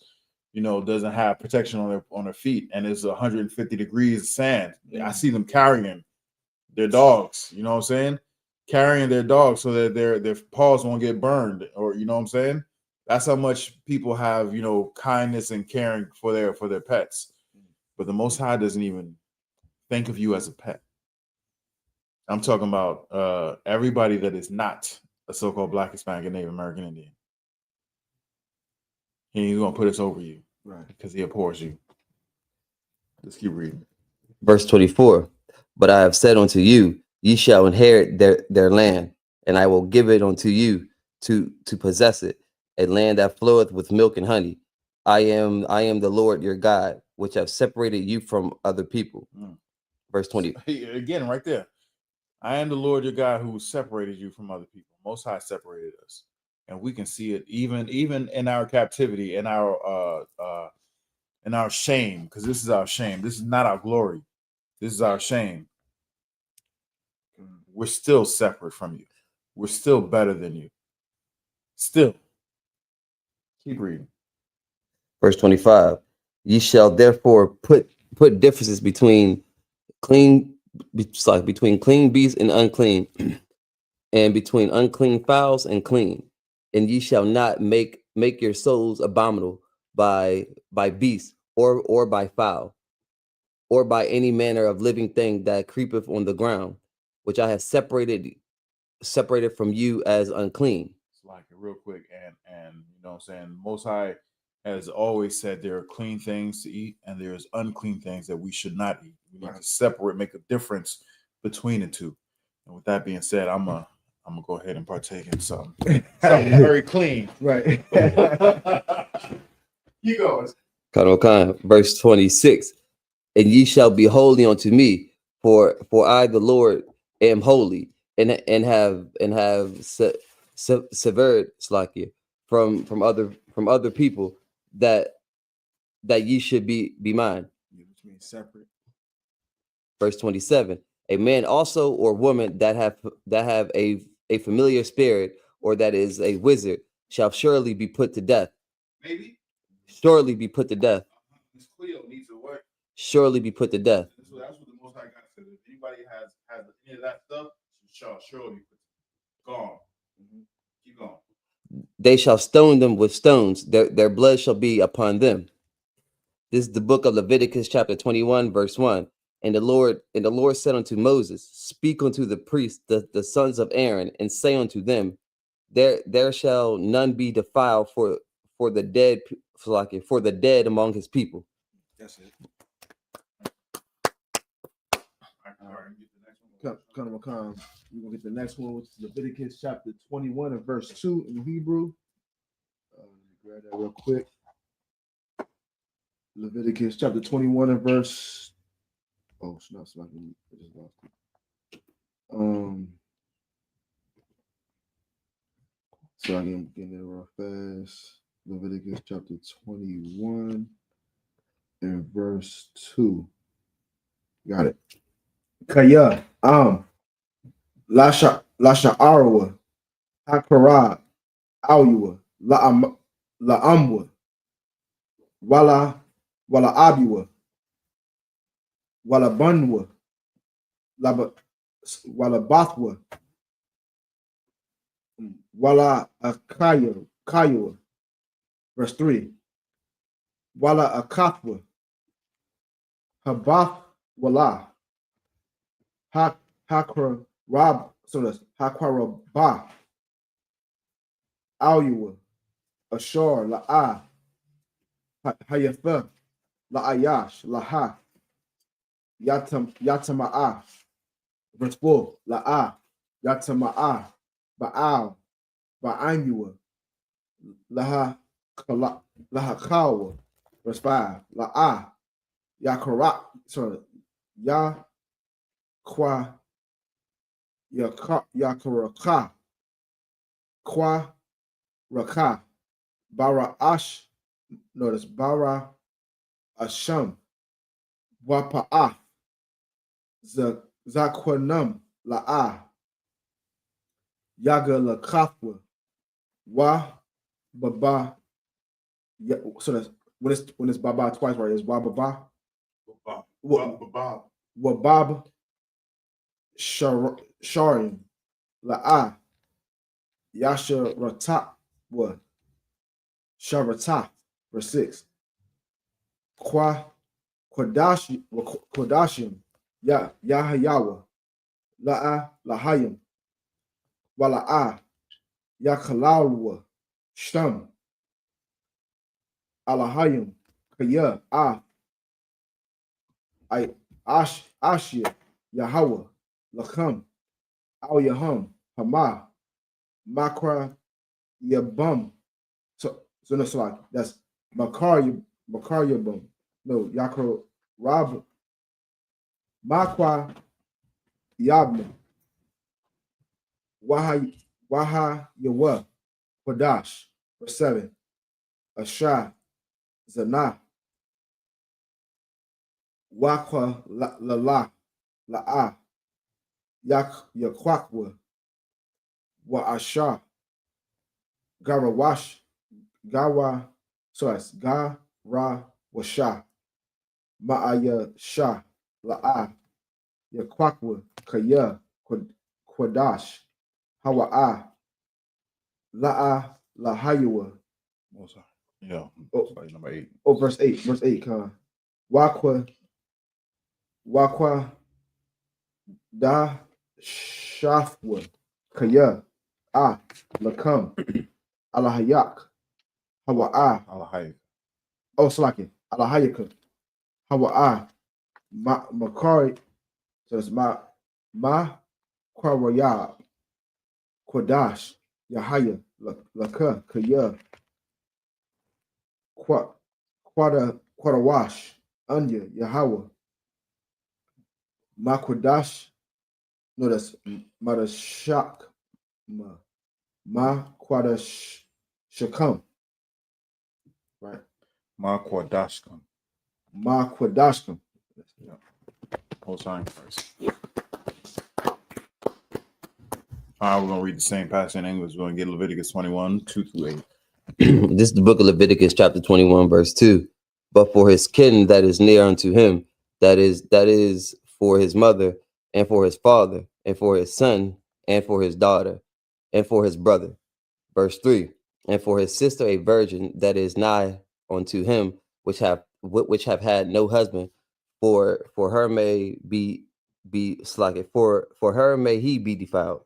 doesn't have protection on their feet, and it's 150 degrees of sand. I see them carrying their dogs, you know what I'm saying? Carrying their dogs so that their paws won't get burned, or you know what I'm saying? That's how much people have, kindness and caring for their pets. But the Most High doesn't even think of you as a pet. I'm talking about everybody that is not a so-called Black, Hispanic, and Native American Indian. He's gonna put us over you, Right. because he abhors you. Let's keep reading. Verse 24. But I have said unto you, ye shall inherit their land, and I will give it unto you to possess it, a land that floweth with milk and honey. I am the Lord your God, which have separated you from other people. Verse 20. Again, right there. I am the Lord your God who separated you from other people. Most High separated us, and we can see it even in our captivity, in our shame, because this is our shame. This is not our glory. This is our shame. We're still separate from you. We're still better than you. Still. Keep reading. Verse 25. Ye shall therefore put differences between clean beasts and unclean, and between unclean fowls and clean. And ye shall not make your souls abominable by beasts, or by fowl, or by any manner of living thing that creepeth on the ground, which I have separated from you as unclean. It's like it real quick, and you know what I'm saying? Most High has always said there are clean things to eat and there's unclean things that we should not eat. We need to separate, make a difference between the two. And with that being said, I'm gonna go ahead and partake in something very clean. Right. You go. Verse 26. And ye shall be holy unto me, for I the Lord am holy, and have severed Slakia from other people, that ye should be mine. Which means separate. Verse 27. A man also or woman that have a familiar spirit, or that is a wizard, shall surely be put to death. Maybe. Surely be put to death. Miss Cleo needs a work. Surely be put to death. So that's what the Most High God said. If anybody has any of that stuff, shall surely be gone. Keep going. They shall stone them with stones. Their blood shall be upon them. This is the book of Leviticus, chapter 21, verse 1. And the Lord said unto Moses, speak unto the priests, the sons of Aaron, and say unto them, there shall none be defiled for the dead among his people. That's it. All We're gonna get the next one, which is Leviticus chapter 21 and verse 2 in Hebrew. Grab that real quick. Leviticus chapter 21 and verse. Oh, it's not. I just lost it. So I can get it real fast. Leviticus chapter 21 and verse 2. Got it. Kaya Lasha Arawa Hakara Aluwa Laamwa Wala Abiwa Wala Bunwa Wala Bathwa Wala Kaya. Verse 3. Wala Akathwa Habath Wala Hakra Rab, so that's Hakarabah Aluwa Ashar La'a Hayafa La'ayash Laha Yatama'a. Verse 4. La'a Yatama'a Ba'al Ba'anyua Laha Kawa. Verse 5. La'a Yakara, sorry, Yakaraka Kwa Raka Bara Ash, notice Bara Asham Wapa'ah Zakwanam La'a Yaga la Kafwa. Wa Baba. So that's when it's Baba twice, right? It's Wa Baba. Wa Baba Sharim. La Yasha Ratap. What? Sharatap. Verse 6. Quadashim. Yahayawa. Lahayim. Wala'a. Yakalawa. Shtam. Alahayim. Kaya. Ashia. Yahweh. Lacham. Al Yaham. Hama. Makra. Yabum. So no, so that's Makar Yabum. No, Yakro Rab. Makwa Yabna. Waha Yawa. Kodash. Verse 7. Asha. Zana. Wakwa La'a. Yakwakwa. Wa Asha. Garawash. Gawa. So that's Gara Washa. Ma'aya Shah. La'a. Yakwakwa. Kaya. Kodash. Hawa'a. La'a. Lahayawa. Oh, sorry. Yeah. Oh. Sorry, number 8. Oh, verse 8. Verse 8. Wakwa Da Shafwa Kaya Lakam Alahayak Hawa'a. Alahai. Oh, Slaki Alahayaka Hawa'a Makari. So it's Ma Kwaraya Kodash Yahaya Laka Kaya Quadawash Anya Yahweh Makwadash. No, that's Madashak. Quadash Shakam. Right. Makwadashkam. Quadashkam. Whole time first. All right, we're going to read the same passage in English. We're going to get Leviticus 21, 2 through 8. This is the book of Leviticus, chapter 21, verse 2. But for his kin that is near unto him, that is for his mother, and for his father, and for his son, and for his daughter, and for his brother. Verse 3. And for his sister a virgin that is nigh unto him, which have had no husband, for her may be slaked, for her may he be defiled.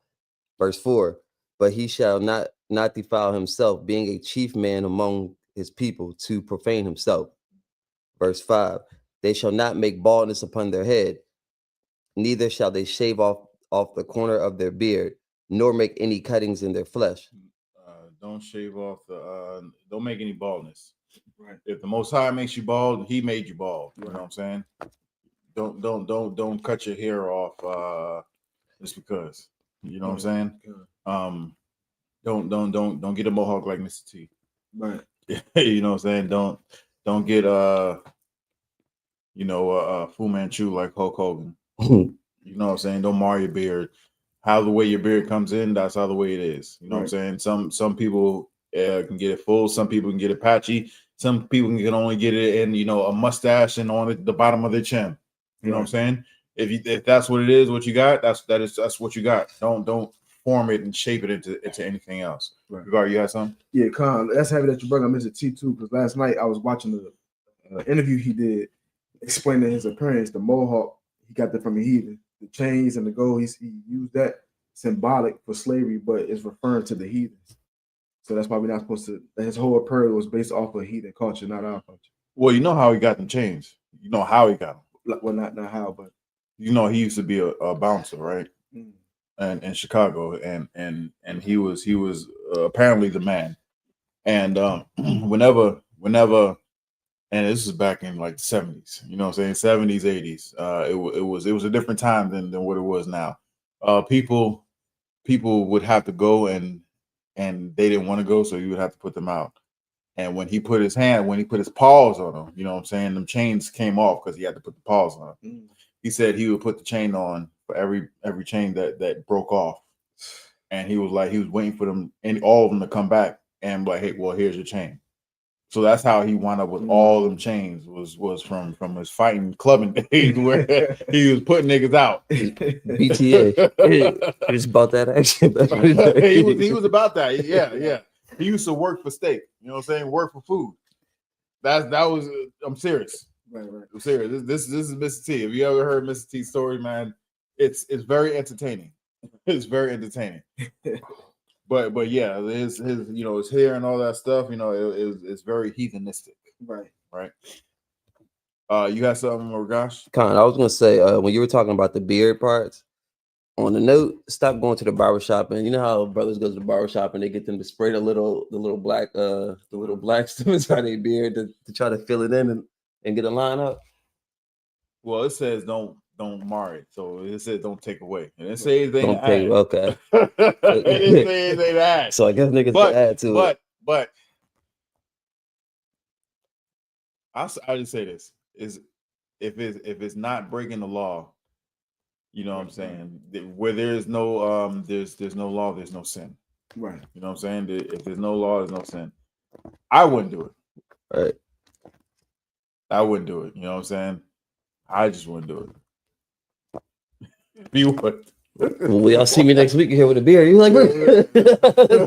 Verse 4. But he shall not defile himself, being a chief man among his people, to profane himself. Verse 5. They shall not make baldness upon their head, neither shall they shave off the corner of their beard, nor make any cuttings in their flesh. Don't shave off don't make any baldness. Right. If the Most High makes you bald, He made you bald. You Right. know what I'm saying? Don't cut your hair off just because. You know what I'm saying? Don't get a mohawk like Mr. T. Right. You know what I'm saying? Don't get Fu Manchu like Hulk Hogan. You know what I'm saying? Don't mar your beard. How the way your beard comes in, that's how the way it is. You know what I'm saying? Some people can get it full. Some people can get it patchy. Some people can only get it in, a mustache and on the bottom of their chin. You know what I'm saying? If that's what it is, what you got, that's what you got. Don't form it and shape it into anything else. Right. Regard, you had something? Yeah, Con. That's heavy that you brought up Mr. T too, because last night I was watching the interview he did explaining his appearance, the mohawk. He got that from a heathen. The chains and the gold, he used that symbolic for slavery, but it's referring to the heathens. So that's why we're not supposed to. His whole apparel was based off of heathen culture, not our culture. Well, you know how he got them chains. You know how he got them. Well, not how, but he used to be a bouncer, right? And in Chicago, and he was apparently the man. And whenever, and this is back in like the 70s, you know what I'm saying, 70s, 80s. It was a different time than what it was now. People would have to go and they didn't want to go, so you would have to put them out. And when he put his paws on them, you know what I'm saying, them chains came off because he had to put the paws on them. He said he would put the chain on for every chain that broke off. and he was waiting for them and all of them to come back and like, hey, well, here's your chain. So that's how he wound up with all them chains was from his fighting clubbing days where he was putting niggas out. BTA. It's about that action. he was about that. Yeah. He used to work for steak. You know what I'm saying? Work for food. That was. I'm serious. Right. I'm serious. This is Mr. T. Have you ever heard Mr. T's story, man? It's very entertaining. It's very entertaining. But yeah, his his hair and all that stuff. It's very heathenistic. Right. You got something, Ragash? Con, I was gonna say when you were talking about the beard parts. On the note, stop going to the barbershop, and you know how brothers go to the barbershop and they get them to spray the little black stuff inside their beard to try to fill it in and get a line up. Well, it says don't mar it, so it says don't take away, and it says they Don't take okay. it says they add. So I guess niggas can add to it. But I just say this is if it's not breaking the law. You know what I'm saying? Where there's no there's no law, there's no sin. Right. You know what I'm saying? If there's no law, there's no sin. I wouldn't do it. Right. I wouldn't do it. You know what I'm saying? I just wouldn't do it. You would. Well, y'all see me next week here with a beard. You like,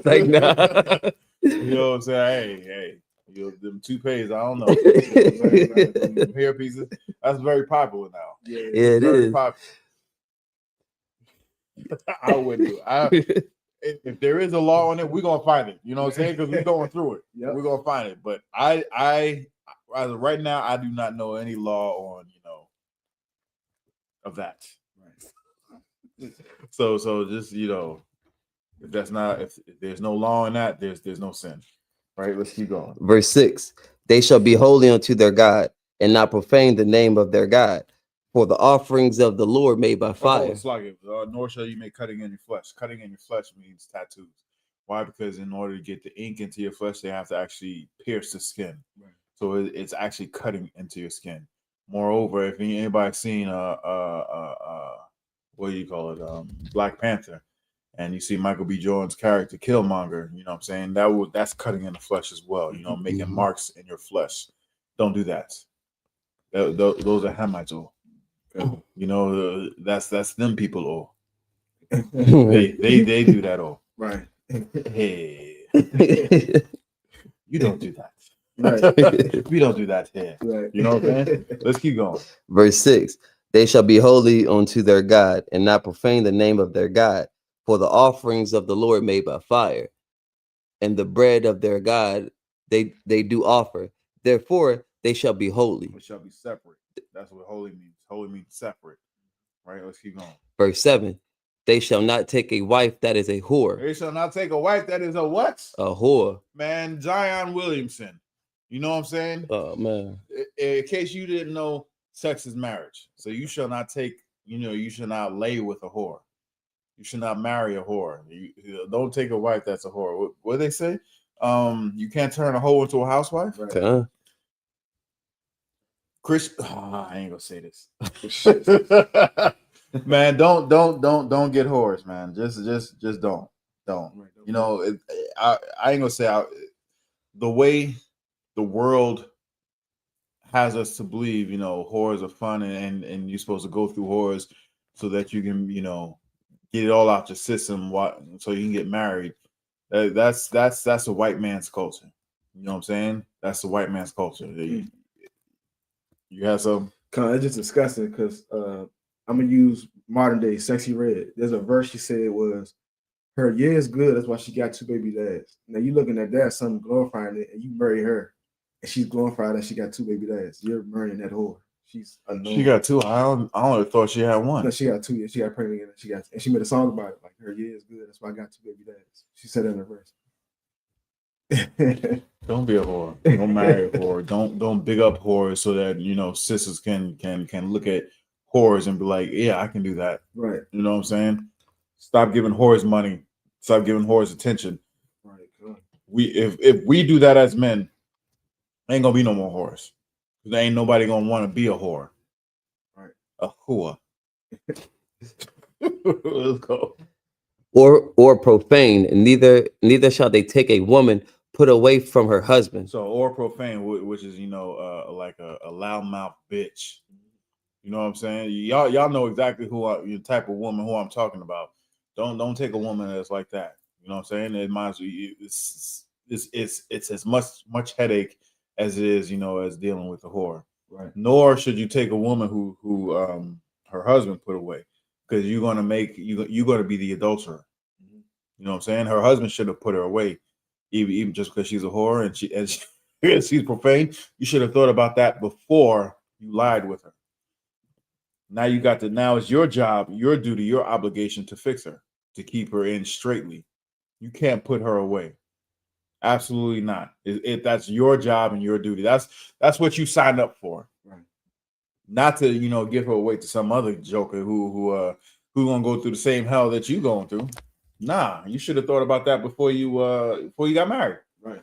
like nah. You know what I'm saying? Hey, them toupees, I don't know. Them hair pieces, that's very popular now. Yeah, it is. Popular. I wouldn't do it. If there is a law on it, we're gonna find it. You know what I'm saying? Because we're going through it. Yep. We're gonna find it. But I as of right now, I do not know any law on of that. Right. So just if that's not if there's no law in that, there's no sin. Right. Let's keep going. Verse 6: They shall be holy unto their God, and not profane the name of their God. For the offerings of the Lord made by fire. Nor shall you make cutting in your flesh. Cutting in your flesh means tattoos. Why? Because in order to get the ink into your flesh, they have to actually pierce the skin. Right. So it's actually cutting into your skin. Moreover, if anybody's seen what do you call it, Black Panther, and you see Michael B. Jordan's character Killmonger, you know what I'm saying? That's cutting in the flesh as well. Making marks in your flesh. Don't do that. Those are Hamites. That's them people all. they do that all. Right. Hey. You don't do that. Right. We don't do that here. Right. You know what I'm saying? Let's keep going. Verse 6: They shall be holy unto their God, and not profane the name of their God. For the offerings of the Lord made by fire, and the bread of their God they do offer. Therefore they shall be holy. It shall be separate. That's what holy means. Holy means separate. Right? Let's keep going. Verse 7: They shall not take a wife that is a whore. They shall not take a wife that is a what? A whore. Man, Zion Williamson. You know what I'm saying? Oh man. In case you didn't know, sex is marriage. So you shall not you should not lay with a whore. You should not marry a whore. You don't take a wife that's a whore. What do they say? You can't turn a hoe into a housewife. Right. Okay. I ain't gonna say this. Man, don't get whores, man. Just don't. Right, I ain't gonna say the way the world has us to believe, whores are fun and you're supposed to go through whores so that you can, get it all out your system so you can get married. That's a white man's culture. You know what I'm saying? That's the white man's culture. You have some? It's just disgusting because I'm gonna use modern day Sexy Red. There's a verse she said was her year is good, that's why she got 2 baby dads. Now you looking at that, something glorifying it, and you marry her, and she's glorified that she got 2 baby dads. You're marrying that whore. She's annoying. She got 2. I only thought she had 1. No, she got 2. Yeah, she got pregnant and she made a song about it. Like her year is good, that's why I got 2 baby dads. She said it in her verse. Don't be a whore. Don't marry a whore. Don't big up whores so that sisters can look at whores and be like, yeah, I can do that. Right. You know what I'm saying? Stop giving whores money. Stop giving whores attention. Right. Good. If we do that as men, ain't gonna be no more whores. There ain't nobody gonna want to be a whore. Right. A whore. Let's go. or profane, and neither shall they take a woman put away from her husband. So, or profane, which is, like a loudmouth bitch. You know what I'm saying? Y'all know exactly the type of woman who I'm talking about. Don't take a woman that's like that. You know what I'm saying? It reminds you, it's as much headache as it is, as dealing with a whore. Right. Nor should you take a woman who her husband put away, because you're gonna be the adulterer. You know what I'm saying? Her husband should have put her away, even just because she's a whore and she's profane. You should have thought about that before you lied with her. Now now it's your job, your duty, your obligation to fix her, to keep her in straightly. You can't put her away. Absolutely not. That's your job and your duty. That's what you signed up for. Right. Not to, give her away to some other joker who gonna go through the same hell that you going through. Nah, you should have thought about that before you got married. Right.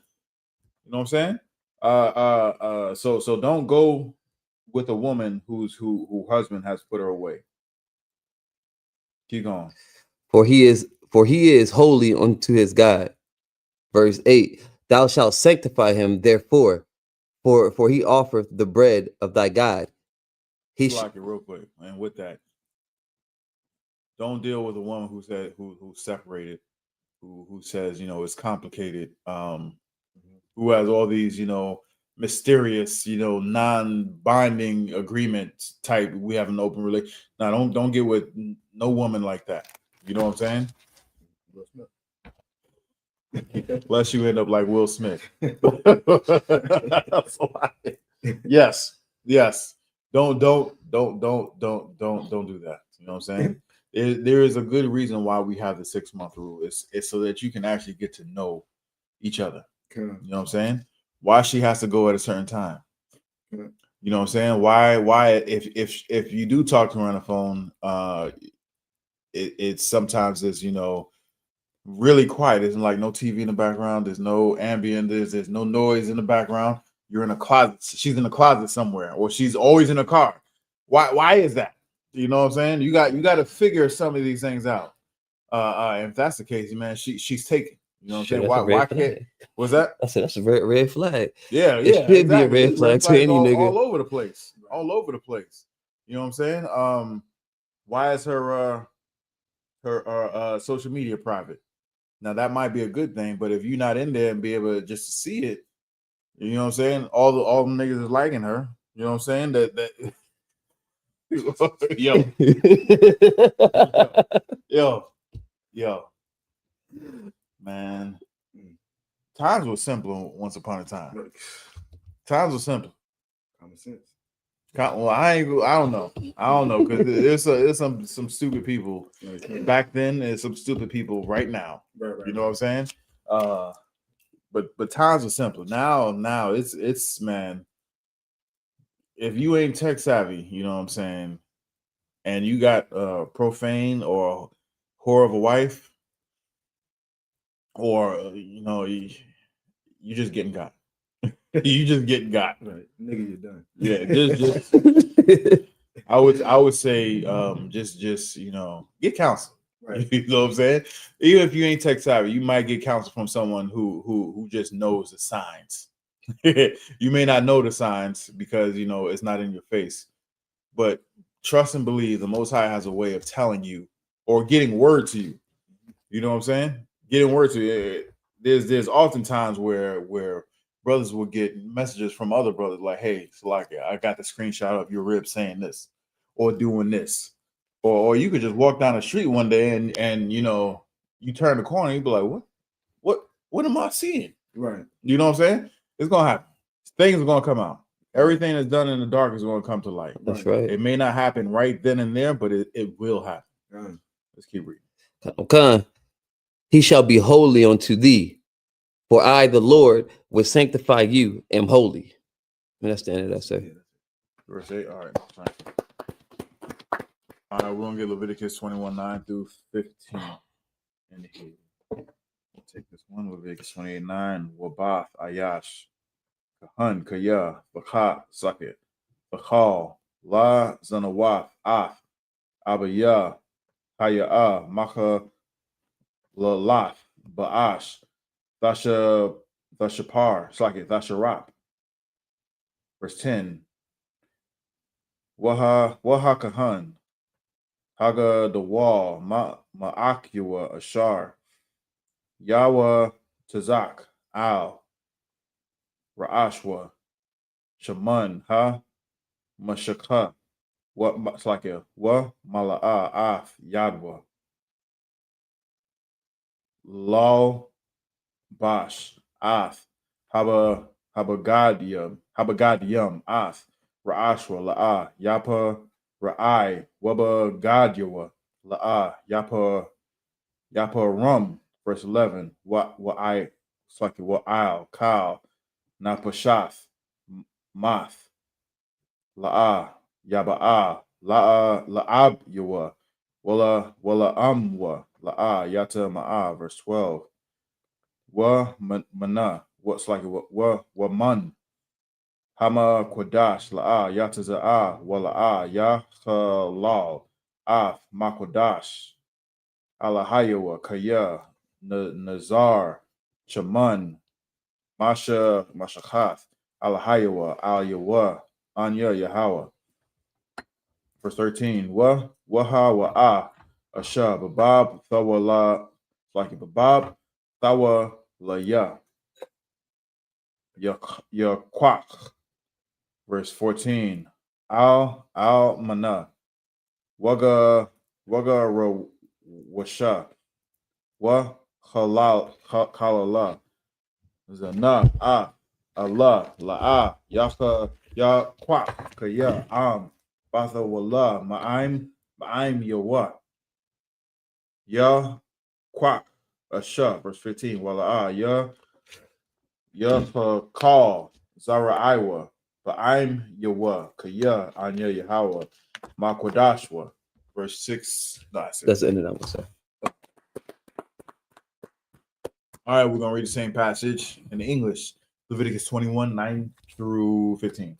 You know what I'm saying? So don't go with a woman whose husband has put her away. Keep going. For he is holy unto his God. Verse 8, thou shalt sanctify him, therefore, for he offereth the bread of thy God. He Like it real quick, and with that, don't deal with a woman who's separated, who says it's complicated, who has all these mysterious non-binding agreement type. We have an open relationship. Now don't get with no woman like that. You know what I'm saying? Unless you end up like Will Smith. Yes. Don't do that. You know what I'm saying? There is a good reason why we have the 6-month rule. It's so that you can actually get to know each other. Okay. You know what I'm saying? Why she has to go at a certain time. Okay. You know what I'm saying? Why if you do talk to her on the phone, it's sometimes it's really quiet. There's like no TV in the background. There's no ambient. There's no noise in the background. You're in a closet. She's in a closet somewhere, or she's always in a car. Why is that? You know what I'm saying? You got to figure some of these things out. If that's the case, man, she's taken. You know what I'm saying? Why can't? Was that? I said that's a red flag. Yeah, It should be a red flag to any nigga. All over the place. All over the place. You know what I'm saying? Why is her social media private? Now that might be a good thing, but if you're not in there and be able to just see it, you know what I'm saying? All the niggas is liking her. You know what I'm saying? That yo, man. Times were simple once upon a time. Times were simple. Common sense. Well, I don't know because there's some stupid people back then. There's some stupid people right now. Right. You know what I'm saying? But times are simple now. It's man. If you ain't tech savvy, you know what I'm saying, and you got profane or whore of a wife, or you just getting got. You just getting got. Right, nigga, you're done. Yeah, just I would say just get counsel. Right. You know what I'm saying? Even if you ain't tech savvy, you might get counsel from someone who just knows the signs. You may not know the signs because it's not in your face, but trust and believe the Most High has a way of telling you or getting word to you. You know what I'm saying? Getting word to you. There's often times where brothers will get messages from other brothers like, "Hey, Salaki, I got the screenshot of your rib saying this or doing this," or you could just walk down the street one day and you turn the corner and you be like, what am I seeing? Right. You know what I'm saying? It's gonna happen. Things are gonna come out. Everything that's done in the dark is gonna come to light. That's right. It may not happen right then and there, but it will happen. Let's keep reading. Okay. He shall be holy unto thee, for I, the Lord, will sanctify you, am holy. And that's the end of that, sir. Verse 8. All right. All right, we're gonna get Leviticus 21:9 through 15. In here. We'll take this one, Leviticus 28:9. Wabath, Ayash, Kahan, Kaya, Bakha, Sakit, Bakhal, La, Zanawaf, Af, Abaya, Haya'ah, Macha, Lalath, Baash, Thashapar, Slaki, Thasharap. Verse 10. Waha Kahan, Haga the wall, Ma'akua Ashar, Yawa Tazak, Al, Ra'ashwa, Shaman, Ha, Mashakha, what Slaki, Wa Mala'a Af, Yadwa, Law Bash, Ath, Habagadium, Ath, Ra'ashwa, La'a, Yapa, Ra'ai, Waba Gadyawa, La'a, Yapa Rum, verse 11, Wa'ai, Slaki, Wa'al, Kal, Napashath, Math, La'a, Yaba'a, La'ab Yawa, Wala Amwa, La'a, Yata Ma'a, verse 12. Mana, what's like wa man, Hama Kwadash, La'a, Yataza'a, Wala'a, Yahalal, Af, Makwadash, Alahayawa, Kaya, Nazar, Chaman, Mashachath, Alahayawa, Al Yawa, Anya Yahawa. Verse 13, Waha Wa'a, Asha, Babab, Thawala, like Babab, Thawa, La Ya. Yaquak, verse 14. Al Mana, Waga Washa, Wa Halala, Zana, Allah, La'a, Yaquak, Kaya, Batha Walla, Ma'im Yawa, Yaquak, Asha, verse 15. Wala'a, Call Zara Iwa, but I'm Yawa, Kaya, Anya Yahawa, Makwadashwa, verse 6. That's That's it. the end of that one, sir. All right, we're going to read the same passage in English. Leviticus 21, 9 through 15.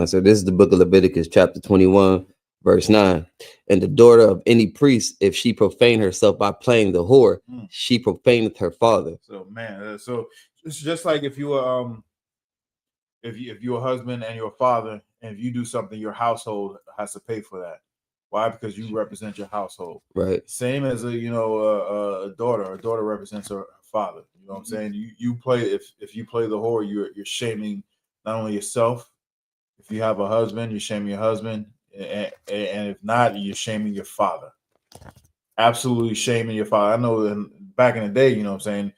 So this is the book of Leviticus, chapter 21, verse 9. And the daughter of any priest, if she profane herself by playing the whore, she profaneth her father. So, man, so it's just like if you if you're a husband and you're a father, and if you do something, your household has to pay for that. Why? Because you represent your household. Right. Same as a daughter. A daughter represents her father. You know what I'm saying? You play if you play the whore, you're shaming not only yourself. If you have a husband, you're shaming your husband, and if not, you're shaming your father. Absolutely shaming your father. I know back in the day, you know what I'm saying,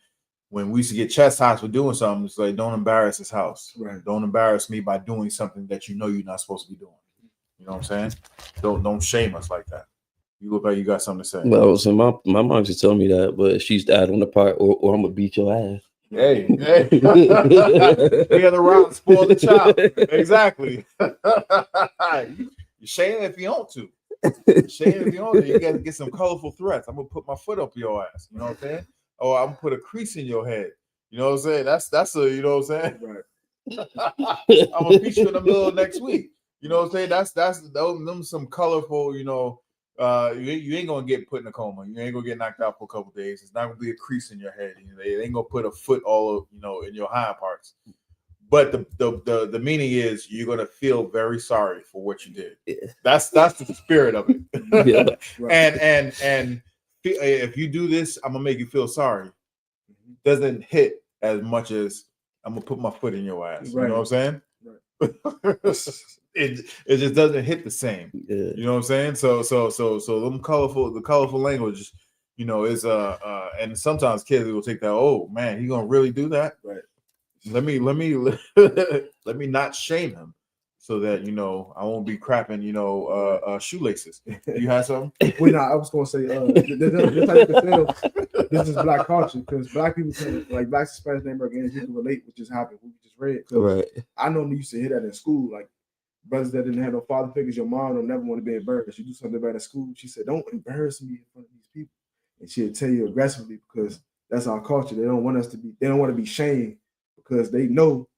when we used to get chastised for doing something, it's like, don't embarrass his house. Right. Don't embarrass me by doing something that you know you're not supposed to be doing. You know what I'm saying? Don't shame us like that. You look like you got something to say. Well, so my mom used to tell me that, but she used to add on the part, or I'm gonna beat your ass. Hey. Hear the round, spoil the child. Exactly. You shame if you want to. Shame if you want to. You got to get some colorful threats. I'm gonna put my foot up your ass. You know what I'm saying? Or I'm gonna put a crease in your head. You know what I'm saying? That's a, you know what I'm saying? Right. I'm gonna beat you in the middle of next week. You know what I'm saying? That's them some colorful, you know. You ain't gonna get put in a coma. You ain't gonna get knocked out for a couple days. It's not gonna be a crease in your head. You know, they ain't gonna put a foot all in your hind parts. But the meaning is you're gonna feel very sorry for what you did. Yeah. That's the spirit of it. Yeah. Right. And if you do this, I'm gonna make you feel sorry. Doesn't hit as much as I'm gonna put my foot in your ass. Right. You know what I'm saying? Right. it just doesn't hit the same. Yeah. You know what I'm saying? So the colorful language, you know, is and sometimes kids will take that, oh man, he gonna really do that? Right. Let me let me not shame him so that I won't be crapping shoelaces. You had something? Well, I was gonna say this how you can tell this is black culture, because black people like black Spanish name again, you can relate what just happened, what we just read. Right. I normally used to hear that in school, like brothers that didn't have no father figures. Your mom don't never want to be embarrassed. You do something bad at school, she said, "Don't embarrass me in front of these people," and she'll tell you aggressively because that's our culture. They don't want us to be. They don't want to be shamed because they know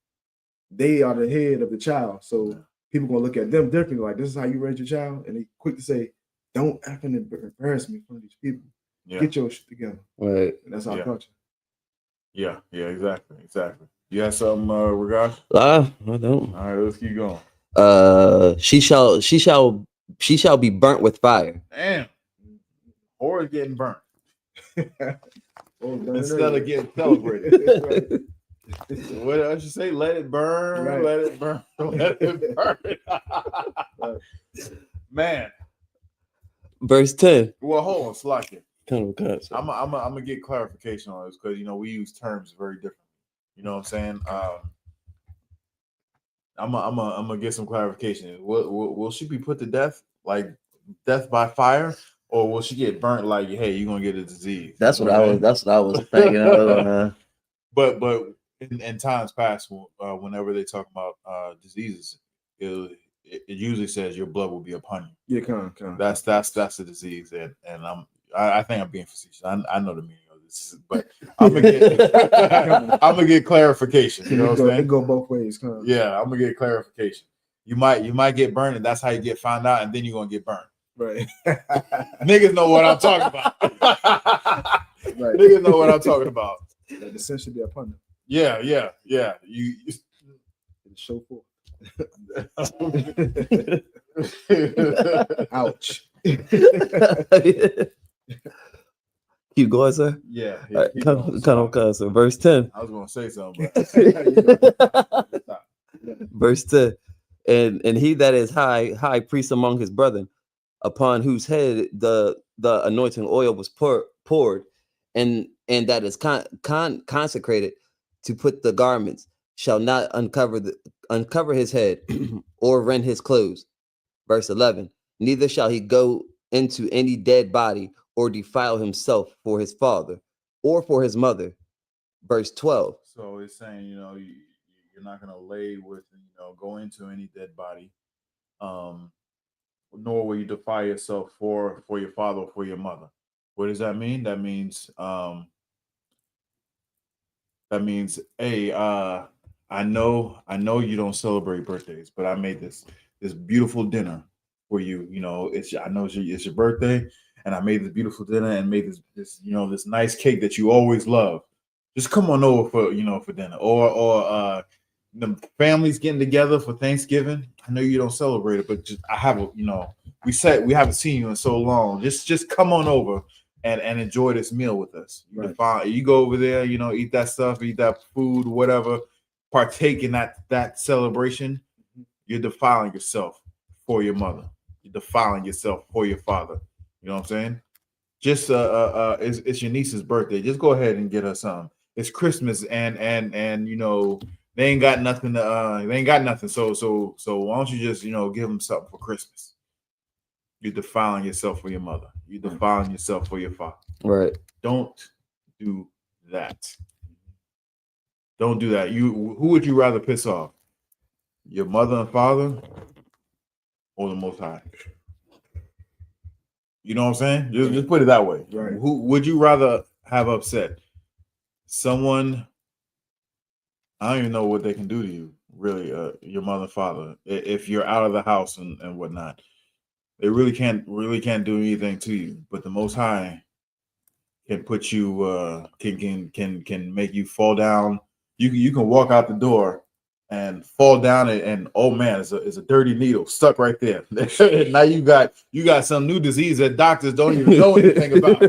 they are the head of the child. So people gonna look at them differently. Like, this is how you raise your child, and they quick to say, "Don't effing embarrass me in front of these people." Yeah. Get your shit together. Right. And that's our Yeah. culture. Yeah, exactly. You got something, Ragash? I don't. All right, let's keep going. She shall be burnt with fire. Damn. Or it's getting burnt Oh, burn it instead early. of getting celebrated. Right. What else you say? Let it burn, Right. let it burn, let it burn. Man, Verse 10. well, hold on, Slack it. Kind of cuts. I'm gonna get clarification on this because we use terms very different. You know what I'm saying? I'm gonna get some clarification. Will she be put to death, like death by fire, or will she get burnt? Like, hey, you're gonna get a disease. That's You what know I was. That's what I was thinking. But in times past, whenever they talk about diseases, it usually says your blood will be upon you. Yeah, come on. That's the disease, and I think I'm being facetious. I know the meaning of this, but I'm gonna get clarification. You know what I'm saying? It go both ways. Come on. Yeah, I'm gonna get clarification. You might get burned, and that's how you get found out, and then you're gonna get burned. Right. Niggas know what I'm talking about. Right. Niggas know what I'm talking about. That the sin should be upon them. Yeah. You Show forth. Ouch. Keep going, sir. Yeah. All right, come on, cuz. Verse 10. I was gonna say something, but Verse 10. And he that is high priest among his brethren, upon whose head the anointing oil was poured, and that is consecrated to put the garments, shall not uncover his head or rend his clothes. Verse 11. Neither shall he go into any dead body or defile himself for his father or for his mother. Verse 12. so it's saying, you're not gonna lay with, go into any dead body, nor will you defile yourself for your father or for your mother. What does that mean? That means hey, I know you don't celebrate birthdays, but I made this beautiful dinner for you. I know it's your birthday, and I made this beautiful dinner and made this nice cake that you always love. Just come on over for dinner, or the family's getting together for Thanksgiving. I know you don't celebrate it, but I have we haven't seen you in so long. Just come on over and enjoy this meal with us. You go over there, eat that stuff, eat that food, whatever, partake in that celebration. You're defiling yourself for your mother. You're defiling yourself for your father. You know what I'm saying? Just it's your niece's birthday. Just go ahead and get her some. It's Christmas, and they ain't got nothing. They ain't got nothing. So why don't you just give them something for Christmas? You're defiling yourself for your mother. You're defiling yourself for your father. Right. Don't do that. Don't do that. Who would you rather piss off? Your mother and father, or the Most High? You know what I'm saying? Just put it that way. Right. Who would you rather have upset? Someone, I don't even know what they can do to you, really, your mother and father, if you're out of the house and whatnot. They really can't do anything to you. But the Most High can put you, can make you fall down. You can walk out the door and fall down, and oh man, it's a dirty needle stuck right there. Now you got some new disease that doctors don't even know anything about.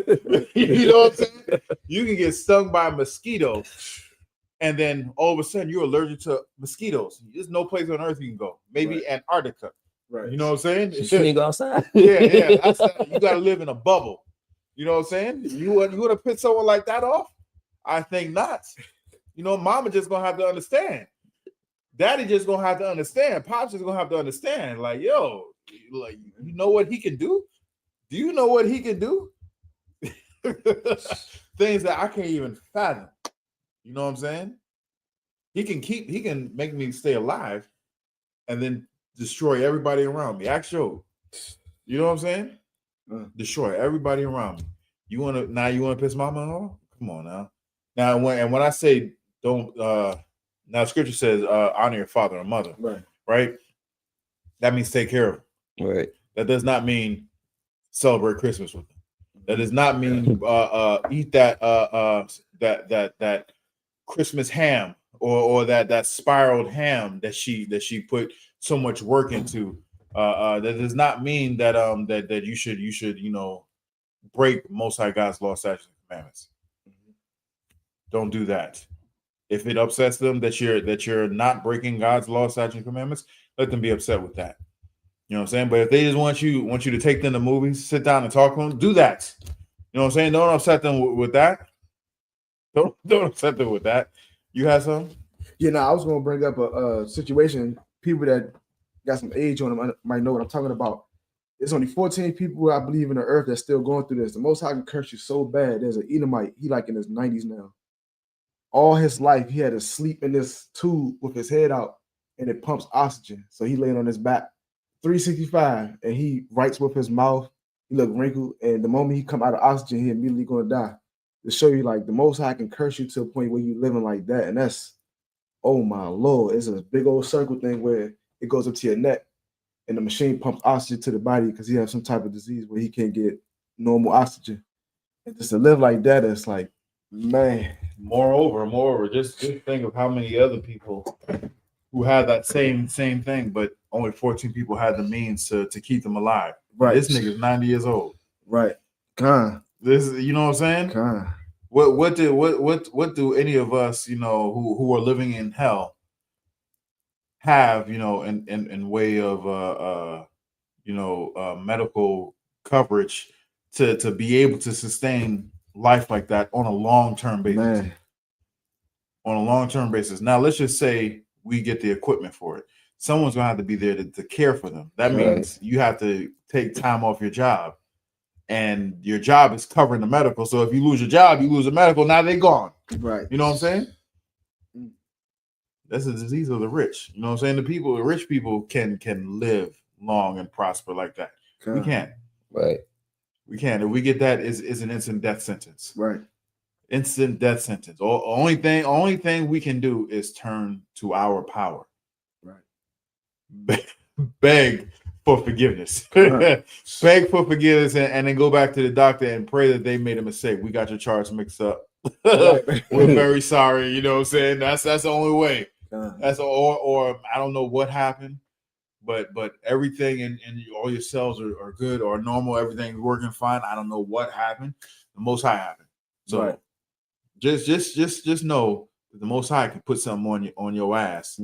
You know what I'm saying? You can get stung by a mosquito, and then all of a sudden you're allergic to mosquitoes. There's no place on earth you can go. Maybe Antarctica. Right. You know what I'm saying? You can't go outside. Yeah. You got to live in a bubble. You know what I'm saying? You want to put someone like that off? I think not. Mama just gonna have to understand. Daddy just gonna have to understand. Pops just gonna have to understand. Like, yo, like, you know what he can do? Do you know what he can do? Things that I can't even fathom. You know what I'm saying? He can make me stay alive and then destroy everybody around me. Actually, you know what I'm saying? Destroy everybody around me. You want to piss mama off? Come on now. Now when I say don't, now scripture says honor your father and mother. Right? That means take care of them. Right. That does not mean celebrate Christmas with them. That does not mean eat that Christmas ham or that spiraled ham that she put so much work into. That does not mean that that you should break Most High God's law, statutes, and commandments. Don't do that. If it upsets them that you're not breaking God's law, statutes, and commandments, let them be upset with that. You know what I'm saying? But if they just want you to take them to movies, sit down and talk to them, do that. You know what I'm saying? Don't upset them with that. Don't upset them with that. You have some? Yeah, no, I was gonna bring up a situation. People that got some age on them might know what I'm talking about. There's only 14 people I believe in the earth that's still going through this. The Most High can curse you so bad. There's an Edomite. He like in his 90s now. All his life he had to sleep in this tube with his head out, and it pumps oxygen. So he laying on his back, 365, and he writes with his mouth. He look wrinkled, and the moment he come out of oxygen, he immediately gonna die. To show you, like, the Most High can curse you to a point where you living like that, and that's, oh my Lord, it's a big old circle thing where it goes up to your neck, and the machine pumps oxygen to the body because he has some type of disease where he can't get normal oxygen. And just to live like that, it's like, man. Moreover, just think of how many other people who had that same thing, but only 14 people had the means to keep them alive. Right. This nigga's 90 years old. Right. This is, you know what I'm saying? What do any of us, who are living in hell have, in way of medical coverage to be able to sustain life like that on a long-term basis? Man. On a long-term basis. Now, let's just say we get the equipment for it. Someone's gonna have to be there to care for them. That means you have to take time off your job, and your job is covering the medical. So if you lose your job, you lose the medical. Now they're gone. Right. You know what I'm saying? That's a disease of the rich. You know what I'm saying? The rich people can live long and prosper like that. We can't. Right. We can't. If we get that, is an instant death sentence. Right. Instant death sentence. Only thing we can do is turn to our power. Right. Beg for forgiveness. Beg for forgiveness, and then go back to the doctor and pray that they made a mistake. We got your charts mixed up. We're very sorry. You know what I'm saying? That's the only way. That's or I don't know what happened, but everything in all your cells are good or normal. Everything's working fine. I don't know what happened. The Most High happened. So just know that the Most High can put something on your ass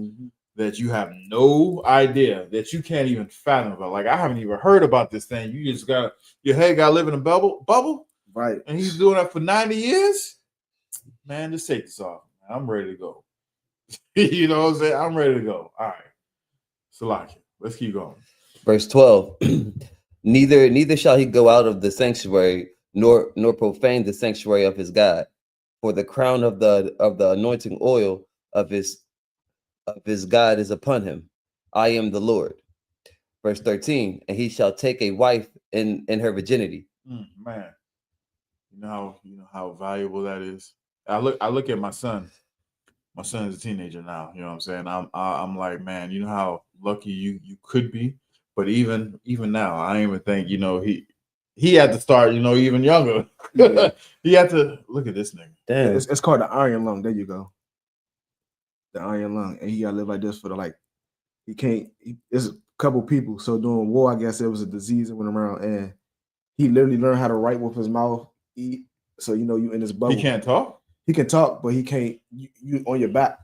that you have no idea, that you can't even fathom about. Like, I haven't even heard about this thing. You just got your head got to live in a bubble, right? And he's doing that for 90 years. Man, just take this off. I'm ready to go. You know what I'm saying? I'm ready to go. All right, Salaki, let's keep going. Verse 12. Neither shall he go out of the sanctuary, nor profane the sanctuary of his God. For the crown of the anointing oil of his God is upon him. I am the Lord. Verse 13. And he shall take a wife in her virginity. Man, you know how valuable that is. I look at my son. My son is a teenager now. You know what I'm saying? I'm like, man, you know how lucky you could be. But even now, I even think, he had to start, even younger. Yeah. He had to look at this nigga. Damn. It's called the iron lung. There you go. The iron lung. And he gotta live like this for there's a couple people. So during war, I guess there was a disease that went around, and he literally learned how to write with his mouth, eat. So you in this bubble. He can't talk? He can talk, but he can't you on your back.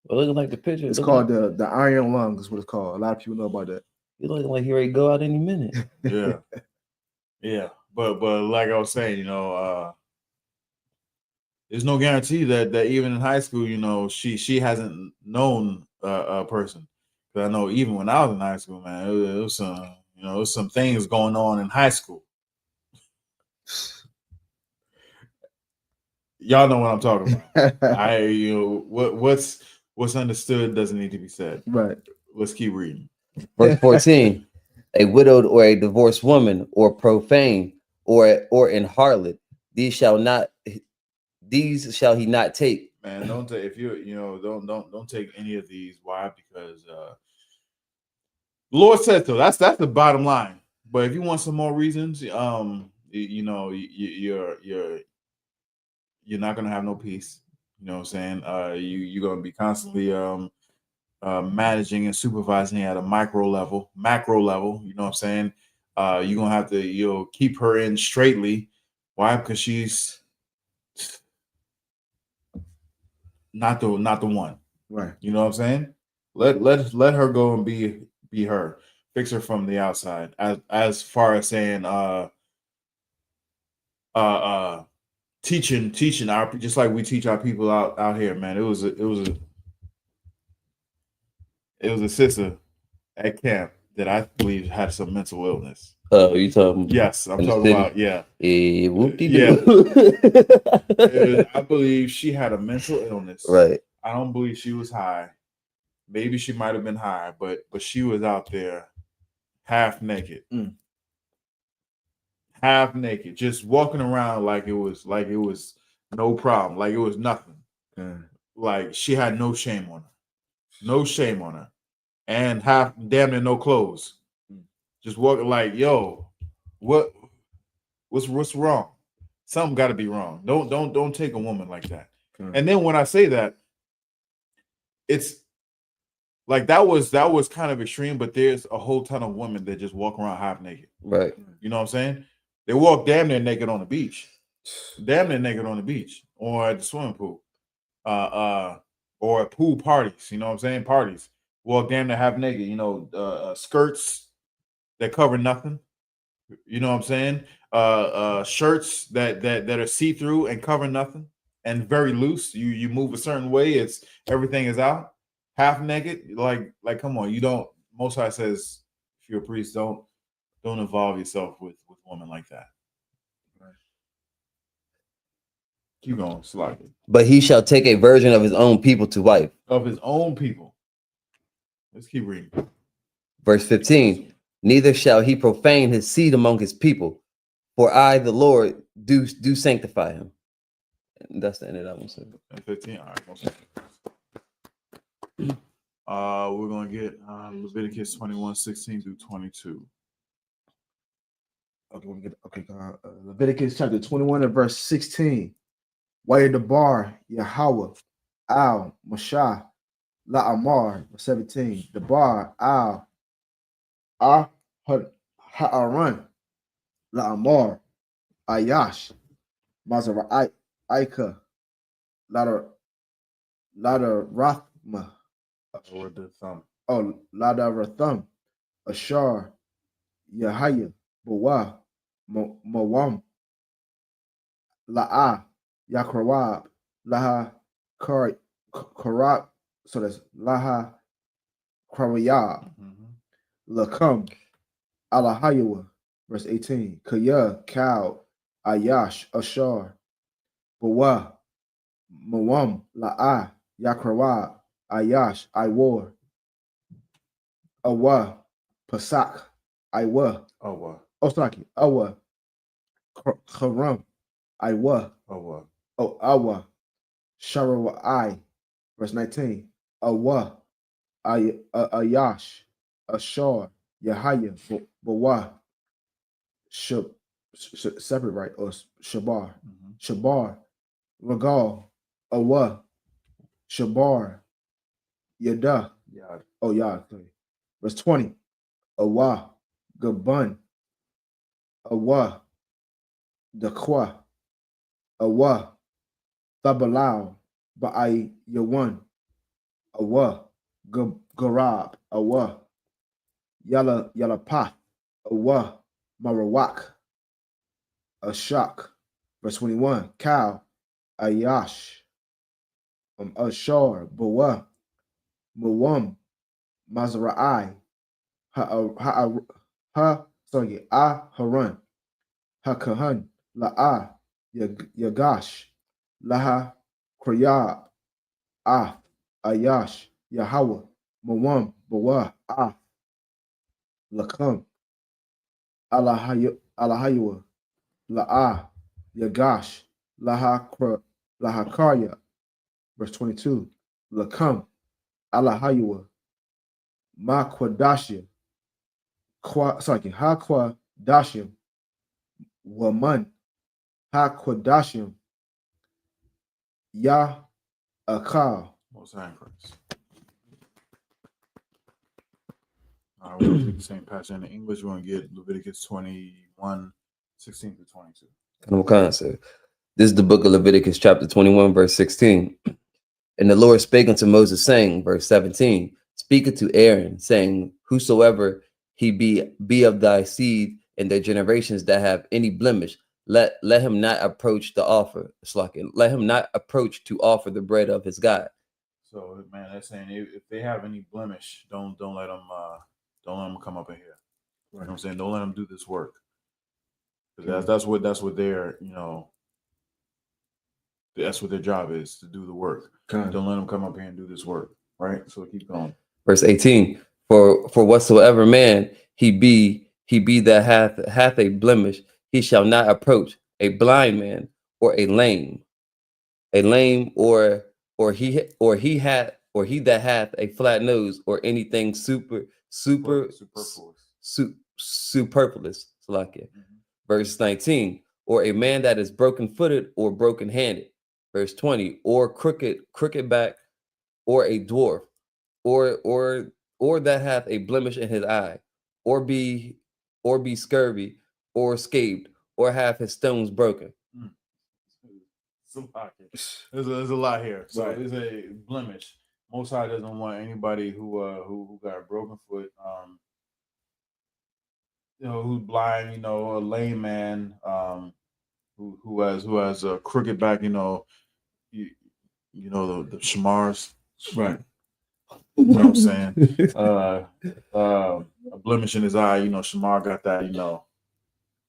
Well, looking like the picture. It's called the iron lung is what it's called. A lot of people know about that. You looking like he ready to go out any minute. Yeah. Yeah. But like I was saying, there's no guarantee that even in high school, she hasn't known a person. But I know even when I was in high school, man, it was some, it was some things going on in high school. Y'all know what I'm talking about. What's understood doesn't need to be said. Right. Let's keep reading. Verse 14. A widowed or a divorced woman, or profane, or in harlot, these shall he not take. Man, don't take if don't take any of these. Why? Because the Lord said so. That's the bottom line. But if you want some more reasons, you're not gonna have no peace. You know what I'm saying? You're gonna be constantly managing and supervising at a macro level. You know what I'm saying? You're gonna have to keep her in straightly. Why? Because she's not the one. Right. You know what I'm saying? Let her go and be her. Fix her from the outside. As far as saying teaching our, just like we teach our people out here, man. It was a sister at camp that I believe had some mental illness. Oh, you talking? Yes, I'm in the talking city? about, yeah. Whoop-de-doo. I believe she had a mental illness. Right. I don't believe she was high. Maybe she might have been high, but she was out there half naked. Half naked, just walking around like it was no problem, like it was nothing. Like she had no shame on her, and half damn near no clothes, just walking like, yo, what's wrong? Something got to be wrong. Don't take a woman like that. And then when I say that, it's like that was kind of extreme, but there's a whole ton of women that just walk around half naked. Right. You know what I'm saying? They walk damn near naked on the beach. Or at the swimming pool. Or at pool parties, you know what I'm saying? Parties. Walk damn near half naked, skirts that cover nothing. You know what I'm saying? Shirts that are see-through and cover nothing and very loose. You move a certain way, it's everything is out. Half naked, like come on, you don't. Most High says if you're a priest, don't involve yourself with women like that. Right. Keep going, slightly. But he shall take a virgin of his own people to wife. Of his own people. Let's keep reading. Verse 15. Neither shall he profane his seed among his people, for I, the Lord, do sanctify him. And that's the end of that one. So. 15. All right. We're gonna get Leviticus 21:16 through 22. Okay. Leviticus chapter 21 and verse 16. Waya Debar, Yahweh, Al, Mashah, La'amar, 17. Debar, Al, Ha'aran, La'amar, Ayash, Mazara, Ika, Lada Rathma, Lada Ratham, Ashar, Yahaya, Bawa, Mawam, La'a, Yakrawab, Laha Karab, so that's Laha Karyab, Lakam, Alahayawa, verse 18. Kaya, Cow, Ayash, Ashar, Bawa, Mawam, La'a, Yakrawab, Ayash, Iwar, Awa, Pasak, Iwa, Osaki, Awa, Karam, Iwa, Awa, Sharawa I, verse 19. Awa, Ayash, Ashar, Yahaya, Bawa, separate, right? Or Shabar, Shabar, Ragal, Awa, Shabar, Yada, Yad, verse 20. Awa, Gabun, Awa, Dakwa, Awa, Thabalao, Ba'ai Yawan, Awa, Garab, Awa, Yalapath, Awa, Marawak, Ashak, verse 21. Cow, Ayash, Ashar, Bawa, Mawam, Mazra'ai, Haran, Hakahan, La'a, Yagash, Laha, Kriyab, Ayash, Yahweh, Mawam, Bawa, Lakam, Alahayawa, La'a, Yagash, Lahakarya, verse 22. Lakam, Alahayawa, Makwadashya, Hakwa, Dashim, Waman, HaKodashim, Yah-Akal. Most High in Christ. All right, we're going to read the same passage in English. We're going to get Leviticus 21, 16 to 22. Kind of concept. This is the book of Leviticus, chapter 21, verse 16. And the Lord spake unto Moses, saying, verse 17, speak unto Aaron, saying, whosoever he be of thy seed and their generations that have any blemish, let him not approach the offer. Let him not approach to offer the bread of his God. So, man, that's saying if they have any blemish, don't let them come up in here. You know what I'm saying? Don't let them do this work. That's what their, you know, that's what their job is, to do the work. Don't let them come up here and do this work, right? So keep going. Verse 18, for whatsoever man he be that hath a blemish, he shall not approach a blind man or a lame, or he that hath a flat nose or anything superfluous. Verse 19, or a man that is broken-footed or broken-handed. Verse 20, or crooked back, or a dwarf, or that hath a blemish in his eye, or be scurvy, or scabed, or have his stones broken. There's a lot here. So Right. it's a blemish. Most High doesn't want anybody who got a broken foot, you know, who's blind, you know, a lame man, who has a crooked back, you know, you know the shamars, Right. you know what I'm saying? A blemish in his eye, you know, shamar got that, you know.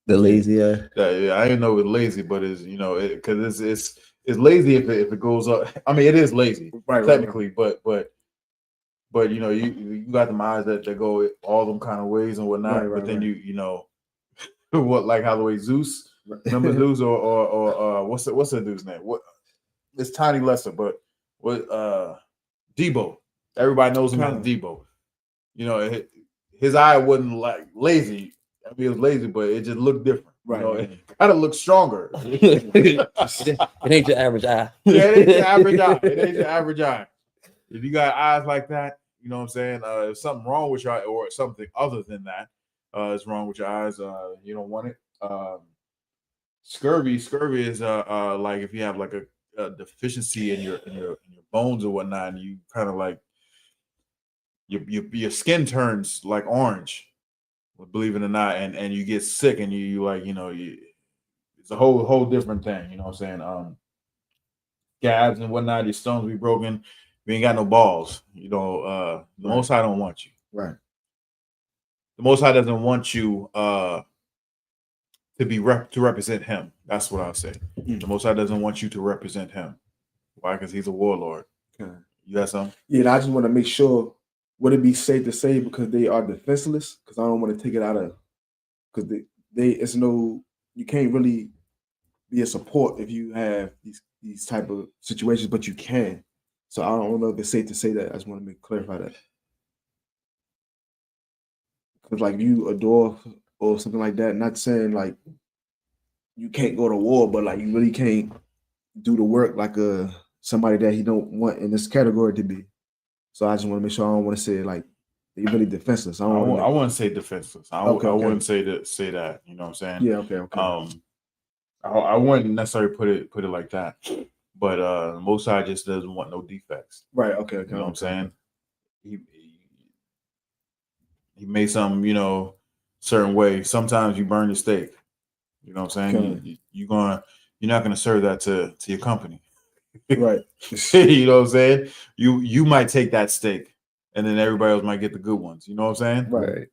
The lazy eye. I didn't know it's lazy, but it's, you know, because it's lazy if it goes up. I mean, it is lazy, Right, technically, but you know, you got them eyes that go all them kind of ways and whatnot. Right, but then right. you know what, like how the way Zeus, remember Zeus or what's the dude's name? What, it's Tiny Lesser, but what Debo. Everybody knows him as Debo. You know, his eye wasn't like lazy. I mean, it was lazy, but it just looked different. Right, You know, right. it kind of looks stronger. It ain't your average eye. Yeah, it ain't your average eye. It ain't your average eye. If you got eyes like that, you know what I'm saying? If something wrong with your eye or something other than that is wrong with your eyes, you don't want it. Scurvy is like if you have like a deficiency in your bones or whatnot, and you kind of like your skin turns like orange, believe it or not, and you get sick, and you like, you know, it's a whole different thing. You know what I'm saying? Scabs and whatnot, your stones be broken. We ain't got no balls. You know, the Most High don't want you. Right. The Most High doesn't want you to represent him. That's what I'll say. The Most High doesn't want you to represent him. Why? Because he's a warlord. Okay. You got something? Yeah, and I just want to make sure, would it be safe to say because they are defenseless? Because I don't want to take it out of, because it's no, you can't really be a support if you have these type of situations, but you can. So I don't know if it's safe to say that. I just want to clarify that. Because like you adore or something like that, not saying like you can't go to war, but like you really can't do the work like somebody that he don't want in this category to be. So I just want to make sure I don't want to say like they really defenseless. I wouldn't say defenseless. I wouldn't say that. You know what I'm saying? Yeah. Okay. I wouldn't necessarily put it like that. But Most High just doesn't want no defects. Right. Okay. You know what I'm saying? He made something, you know, certain way. Sometimes you burn your steak. You know what I'm saying? Okay. You're not gonna serve that to your company. Right. You know what I'm saying? You might take that steak, and then everybody else might get the good ones. You know what I'm saying? Right.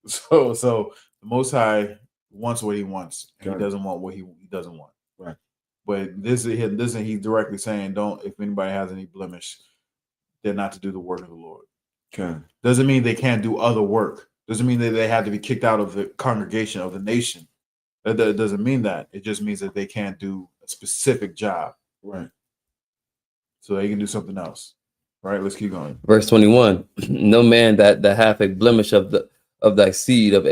So the Most High wants what he wants, and he doesn't want what he doesn't want. Right. But this is he's directly saying, don't, if anybody has any blemish, they're not to do the work of the Lord. Okay. Doesn't mean they can't do other work. Doesn't mean that they have to be kicked out of the congregation of the nation. That doesn't mean that. It just means that they can't do a specific job. Right. So they can do something else. Right? Let's keep going. Verse 21, no man that hath a blemish of thy seed of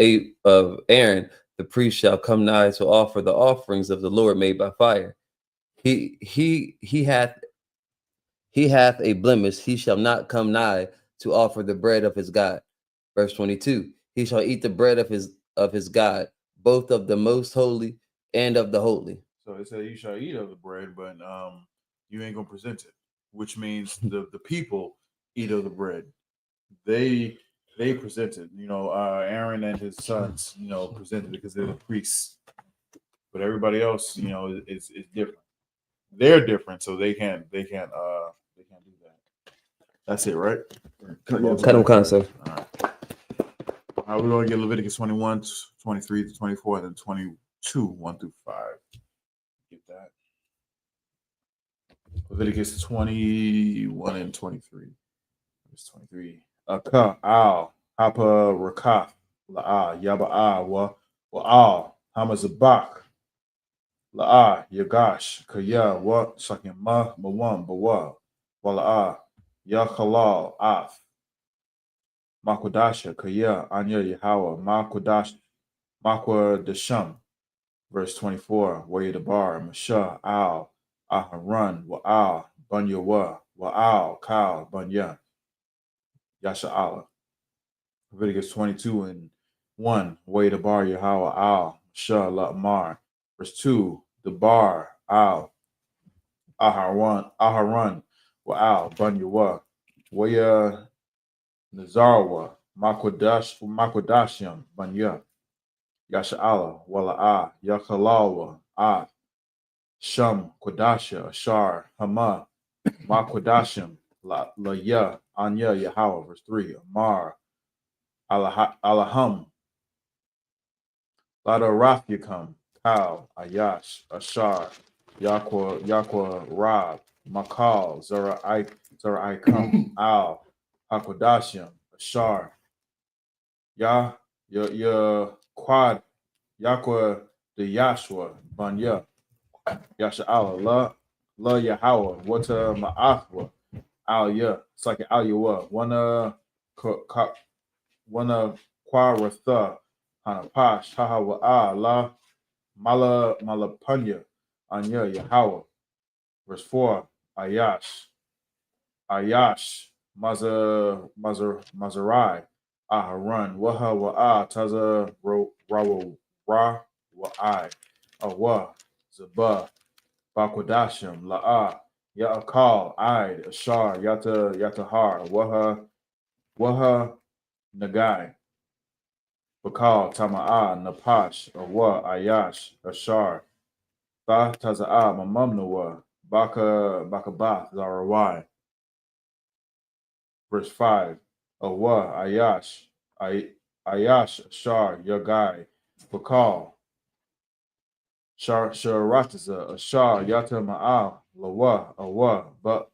Aaron the priest shall come nigh to offer the offerings of the Lord made by fire. He hath a blemish, he shall not come nigh to offer the bread of his God. Verse 22, he shall eat the bread of his God, both of the most holy and of the holy. So it said you shall eat of the bread, but you ain't gonna present it, which means the people eat of the bread. They presented, Aaron and his sons, presented because they're the priests. But everybody else, is different. They're different, so they can't do that. That's it, right? Cut them concept. All right. All right, we're going to get Leviticus 21, 23 to 24, and then 22, 1 through 5. Get that. Leviticus 21 and 23. Verse 23. Aka, al, hapa, rakaf, la'a, yaba'a, wa'al, hamazabak, la'a, yagash, kaya, wa, shakima, mawam, bawa, wala'a, yakhalal, af, Makwadasha, Kaya, Anya Yahawa, Makwa Desham. Verse 24, Wayadabar, Masha, Al, Aharan, Wa'al, Bunya Wa'al, Kal, Bunya, Yasha Allah. Leviticus 22 and 1, Wayadabar, Yahawa, Al, Masha, La'mar. Verse 2, the bar, Al, Aharan, Wa'al, Bunya Waya Nazarwa, Makwadashim, Banya, Yasha'ala, Wala'a, Yakhalawa, Sham, Kwadasha, Ashar, Hama, Makwadashim, La Anya, Yahweh, verse 3, Amar, Alaham, Lada Rafyakam, Kal, Ayash, Ashar, Yakwa, Rab, Makal, Zara'ikam, Al, Hakwadashim, Ashar, Ya Quad Yakwa the Yashua Banya Yasha Allah La Yahweh Wata Ma'athwa Al Ya Saki Al Yawa Wana Kwaratha Hanapash Hahawa La Malapanya Anya Yahweh. Verse 4 Ayash Mazarai Aharan Waha Wa'a Taza Rawa Ra Wa'ai Awa Zaba Bakwadashim La'a Ya'akal Id Ashar Yatahar Waha Nagai Bakal Tama'a Napash Awa Ayash Ashar Ba Taza'a Mamamnawa Bakabath Zarawai. Verse 5, Awa, Ayash, Shar, Yagai, Bakal, Sharatiza, Ashar, Yata Ma'al, Lawa, Awa, Ba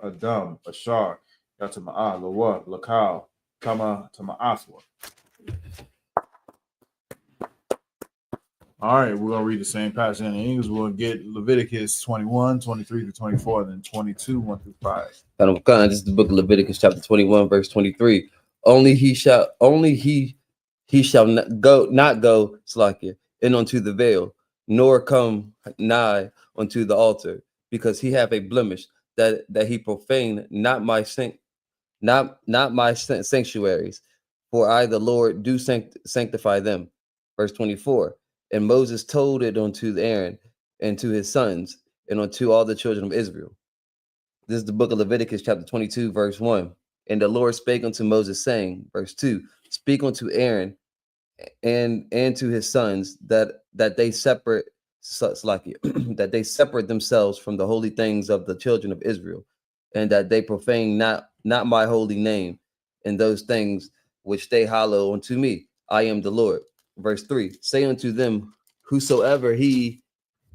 Adam, Ashar, Yata Ma'al, Lawa, Lakal, Tama Aswa. All right, we're going to read the same passage in English. We're going to get Leviticus 21, 23 to 24, and then 22, 1 through 5. This is the book of Leviticus, chapter 21, verse 23. Only he shall not go, Slakia, in unto the veil, nor come nigh unto the altar, because he have a blemish, that he profane not my sanctuaries, for I the Lord do sanctify them. Verse 24. And Moses told it unto Aaron and to his sons and unto all the children of Israel. This is the book of Leviticus, chapter 22, verse 1. And the Lord spake unto Moses, saying, verse 2, speak unto Aaron and to his sons that they separate that they separate themselves from the holy things of the children of Israel, and that they profane not my holy name in those things which they hallow unto me. I am the Lord. Verse 3, say unto them, whosoever he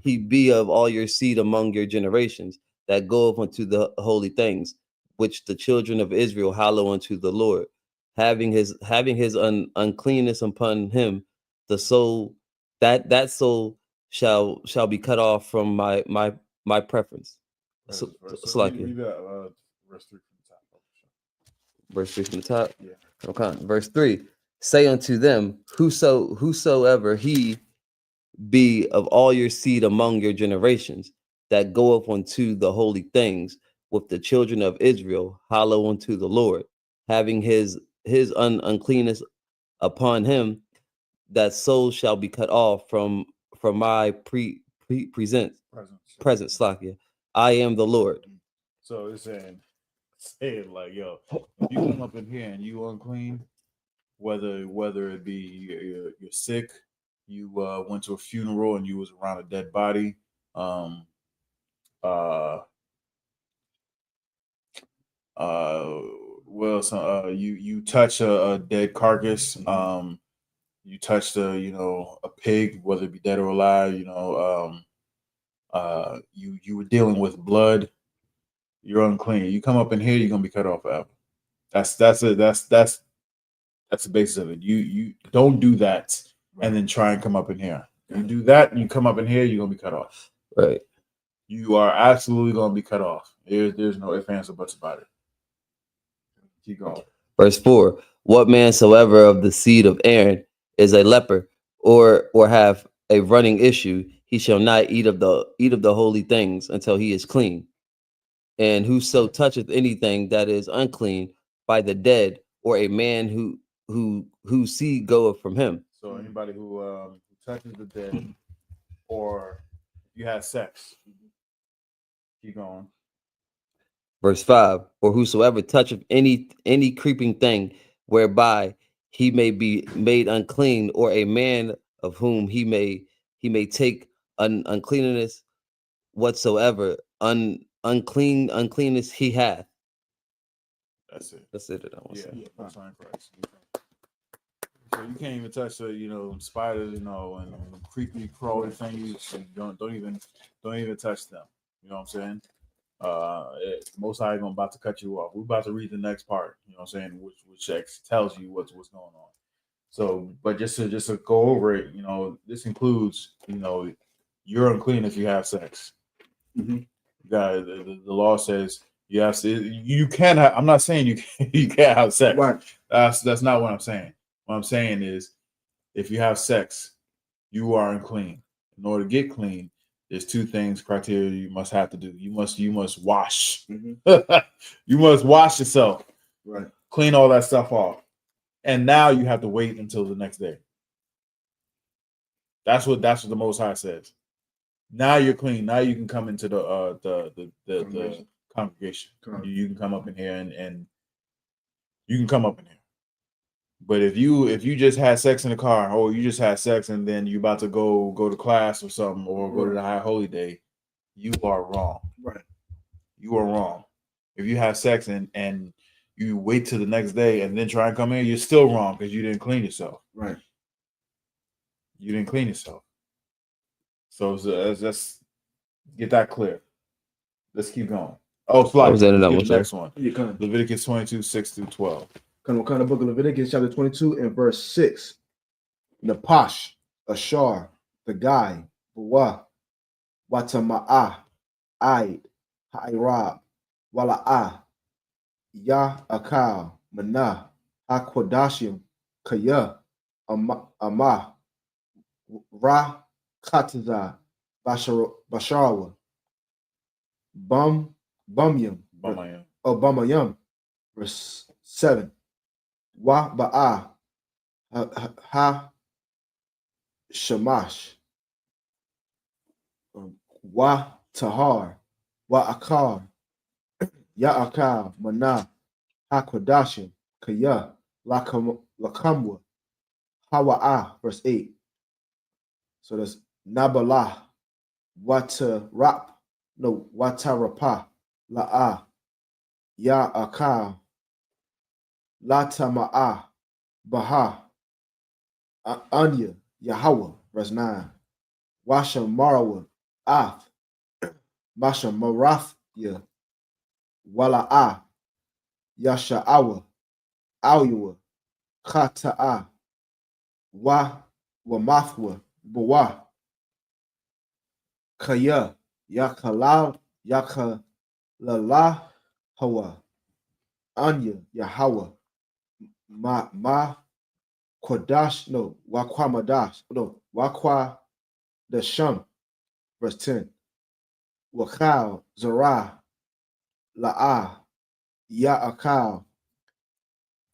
be of all your seed among your generations, that goeth unto the holy things, which the children of Israel hallow unto the Lord, having his uncleanness upon him, the soul that soul shall be cut off from my preference. So like read that, verse 3 from the top. Verse 3 from the top. Yeah. Okay. Verse 3. Say unto them, whosoever he be of all your seed among your generations, that goeth unto the holy things with the children of Israel, hallow unto the Lord, having his uncleanness upon him, that soul shall be cut off from my presence Slakia. I am the Lord. So it's saying like, yo, if you come up in here and you unclean, whether it be you're sick, you went to a funeral and you was around a dead body, well, so you touch a dead carcass, you touched a pig, whether it be dead or alive, you were dealing with blood, you're unclean. You come up in here, you're gonna be cut off forever. That's the basis of it. You don't do that and then try and come up in here. You do that and you come up in here, you're gonna be cut off. Right. You are absolutely gonna be cut off. There's no ifs, ands, or buts about it. Keep going. Verse 4: What man soever of the seed of Aaron is a leper, or have a running issue, he shall not eat of the holy things until he is clean. And whoso toucheth anything that is unclean by the dead, or a man whose seed goeth from him. So anybody who touches the dead, or you have sex, keep going. Verse 5: Or whosoever toucheth any creeping thing whereby he may be made unclean, or a man of whom he may take uncleanness whatsoever, uncleanness he hath. That's it. That's it. I want to say. That's fine, Christ. So you can't even touch spiders, and creepy crawly things. Don't even touch them. You know what I'm saying? Most High gonna about to cut you off. We're about to read the next part. You know what I'm saying? Which tells you what's going on. So, but just to go over it, this includes, you're unclean if you have sex. Mm-hmm. The law says you can't have. I'm not saying you can't have sex. Right. That's not what I'm saying. What I'm saying is, if you have sex, you are unclean. In order to get clean, there's two criteria you must have to do. You must wash. Mm-hmm. You must wash yourself. Right. Clean all that stuff off. And now you have to wait until the next day. That's what the Most High says. Now you're clean. Now you can come into the congregation. You can come up in here and you can come up in here. But if you just had sex in the car, or you just had sex and then you about to go to class or something, or go to the high holy day, you are wrong. Right. You are wrong. If you have sex and you wait till the next day and then try and come in, you're still wrong because you didn't clean yourself. Right. You didn't clean yourself. So let's get that clear. Let's keep going. Oh, slide. Let's get the next one. Leviticus 22, 6-12. Kind of book of Leviticus chapter 22 and verse 6. Napash, Ashar, the guy, Buwa, Watama'ah, Aid, Ha'irab, Wala'ah, Ya Akal, Manah, Aquadashim, Kaya, Amah, Ra, Kataza, Basharawa, Bumyam, Bamayam, verse 7. Wa Ba'ah, Ha Shamash, Wa Tahar, Wa Akar, Ya Akal, Manah, Hakodashim, Kaya, Lakamwa, Hawa'ah, verse 8. So that's Nabalah, Watarap, no, Watarapa, La'ah, Ya Akal, Latama'ah, Baha, Anya, Yahweh, verse 9. Washa Marawa, Ath, Masha Marathya, Wala'ah, Yasha'awa, Awa, Kata'a, Wamathwa, Bawa, Kaya, Yakalala, Hawa, Anya, Yahweh, Ma, Kodash, no, Wakwa Madash, no, Wakwa the Shum, verse 10. Wakal, Zerah, La'ah, Ya'akal,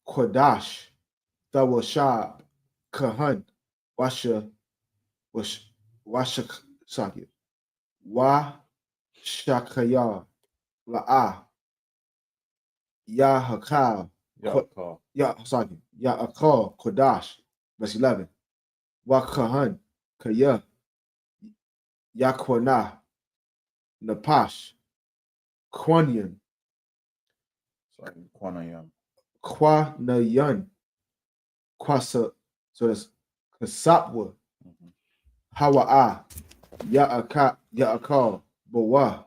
Kodash, Thawashab, Kahan, Washa, Washa, Saki, Wa Shakaya, La'ah, Yahakal, Yaakov. Ya'akal, Kodash, verse 11. Wakahan, Kaya, Yakwana, Napash, Quanyan, Sorry, Quanayam. Quanayan, Kwasa, so that's Kasapwa, Mhm. Hawa'a, Ya'akal, Bawa,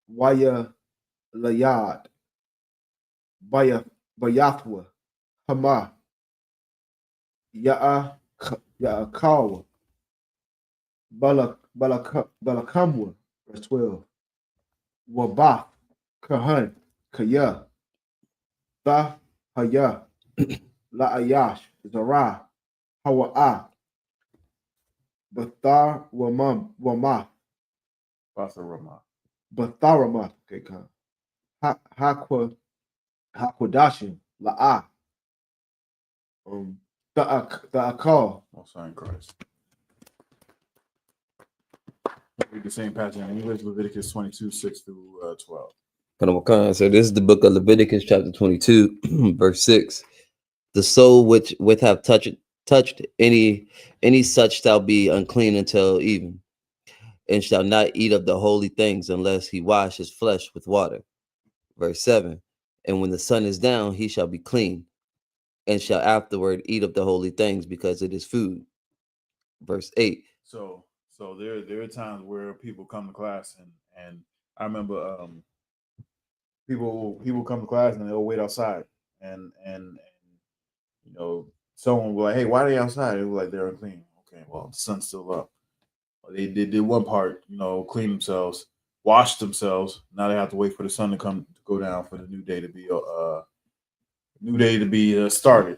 Waya Layad, Bayathwa, Hama, Ya'akal, Balakamwa, verse 12. Wabath, Kahan, Kaya, Tha, Haya, La'ayash, Zara, Hawa'a, Bathar, Wama, Basarama. Batharama, okay, Khan. Hakwadashi, La'a, Tha'akal. Also in Christ. Read the same passage in English, Leviticus 22, 6 through 12. So this is the book of Leviticus, chapter 22, verse 6. The soul which have touched any such shall be unclean until even, and shall not eat of the holy things unless he wash his flesh with water. Verse 7. And when the sun is down, he shall be clean, and shall afterward eat of the holy things, because it is food. Verse 8. So there are times where people come to class and I remember people come to class and they'll wait outside and you know someone will be like, hey, why are they outside? They were like, they're unclean. Okay, well, the sun's still up. They did one part, clean themselves, wash themselves. Now they have to wait for the sun to go down for the new day to be started.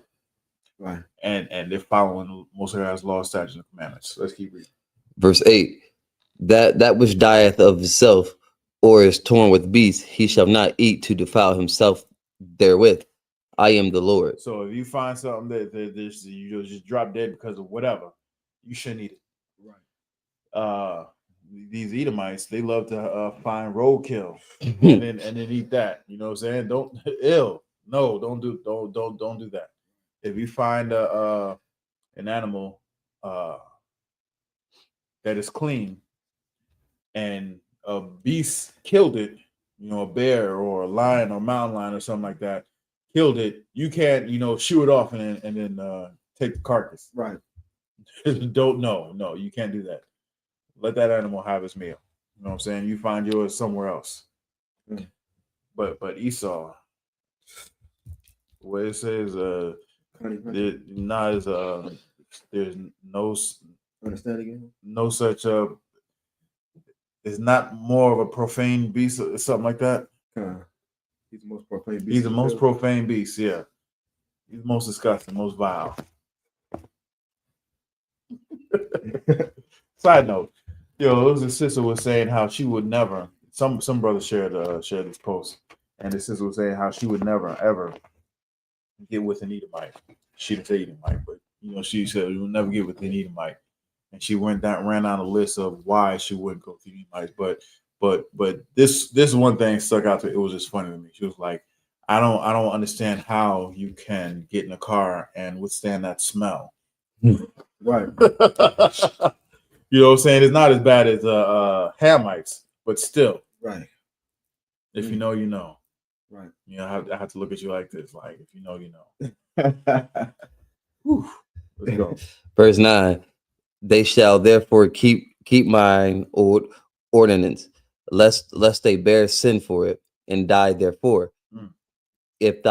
Right. And they're following most of God's law, statutes, and commandments. Let's keep reading. Verse 8. That which dieth of itself, or is torn with beasts, he shall not eat to defile himself therewith. I am the Lord. So if you find something that you just drop dead because of whatever, you shouldn't eat it. Right. These Edomites, they love to find roadkill and then eat that. You know what I'm saying? Don't don't do that. If you find an animal that is clean and a beast killed it, a bear or a lion or mountain lion or something like that killed it, you can't shoo it off and then take the carcass. Right. No, you can't do that. Let that animal have his meal. You know what I'm saying? You find yours somewhere else. Mm. But Esau, what it says, there's no Understand again? no such is not more of a profane beast or something like that. He's the most profane beast. He's the most profane beast, yeah. He's the most disgusting, most vile. Side note, it was a sister was saying how she would never. Some brother shared this post, and the sister was saying how she would never ever get with an Edomite. She didn't say Edomite, but she said you would never get with an Edomite, and she ran down a list of why she wouldn't go with Edomites. But this one thing stuck out to it was just funny to me. She was like, I don't understand how you can get in a car and withstand that smell. Right. You know what I'm saying? It's not as bad as Hamites, but still. Right. If you know, you know. Right. I have to look at you like this. Like, if you know, you know. Whew. Let's go. Verse 9. They shall therefore keep mine ordinance, lest they bear sin for it and die therefore. Mm. If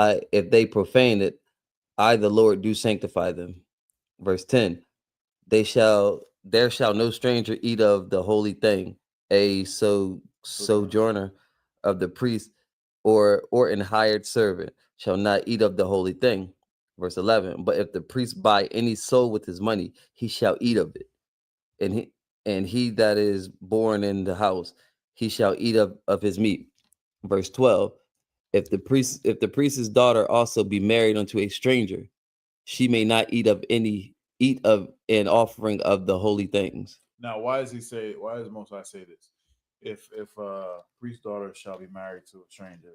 they profane it, I the Lord do sanctify them. Verse 10. There shall no stranger eat of the holy thing, a sojourner of the priest or an hired servant shall not eat of the holy thing. Verse 11. But if the priest buy any soul with his money, he shall eat of it. And he that is born in the house, he shall eat of his meat. Verse 12. If the priest's daughter also be married unto a stranger, she may not eat of an offering of the holy things. Now, why does Most High say this? If a priest's daughter shall be married to a stranger,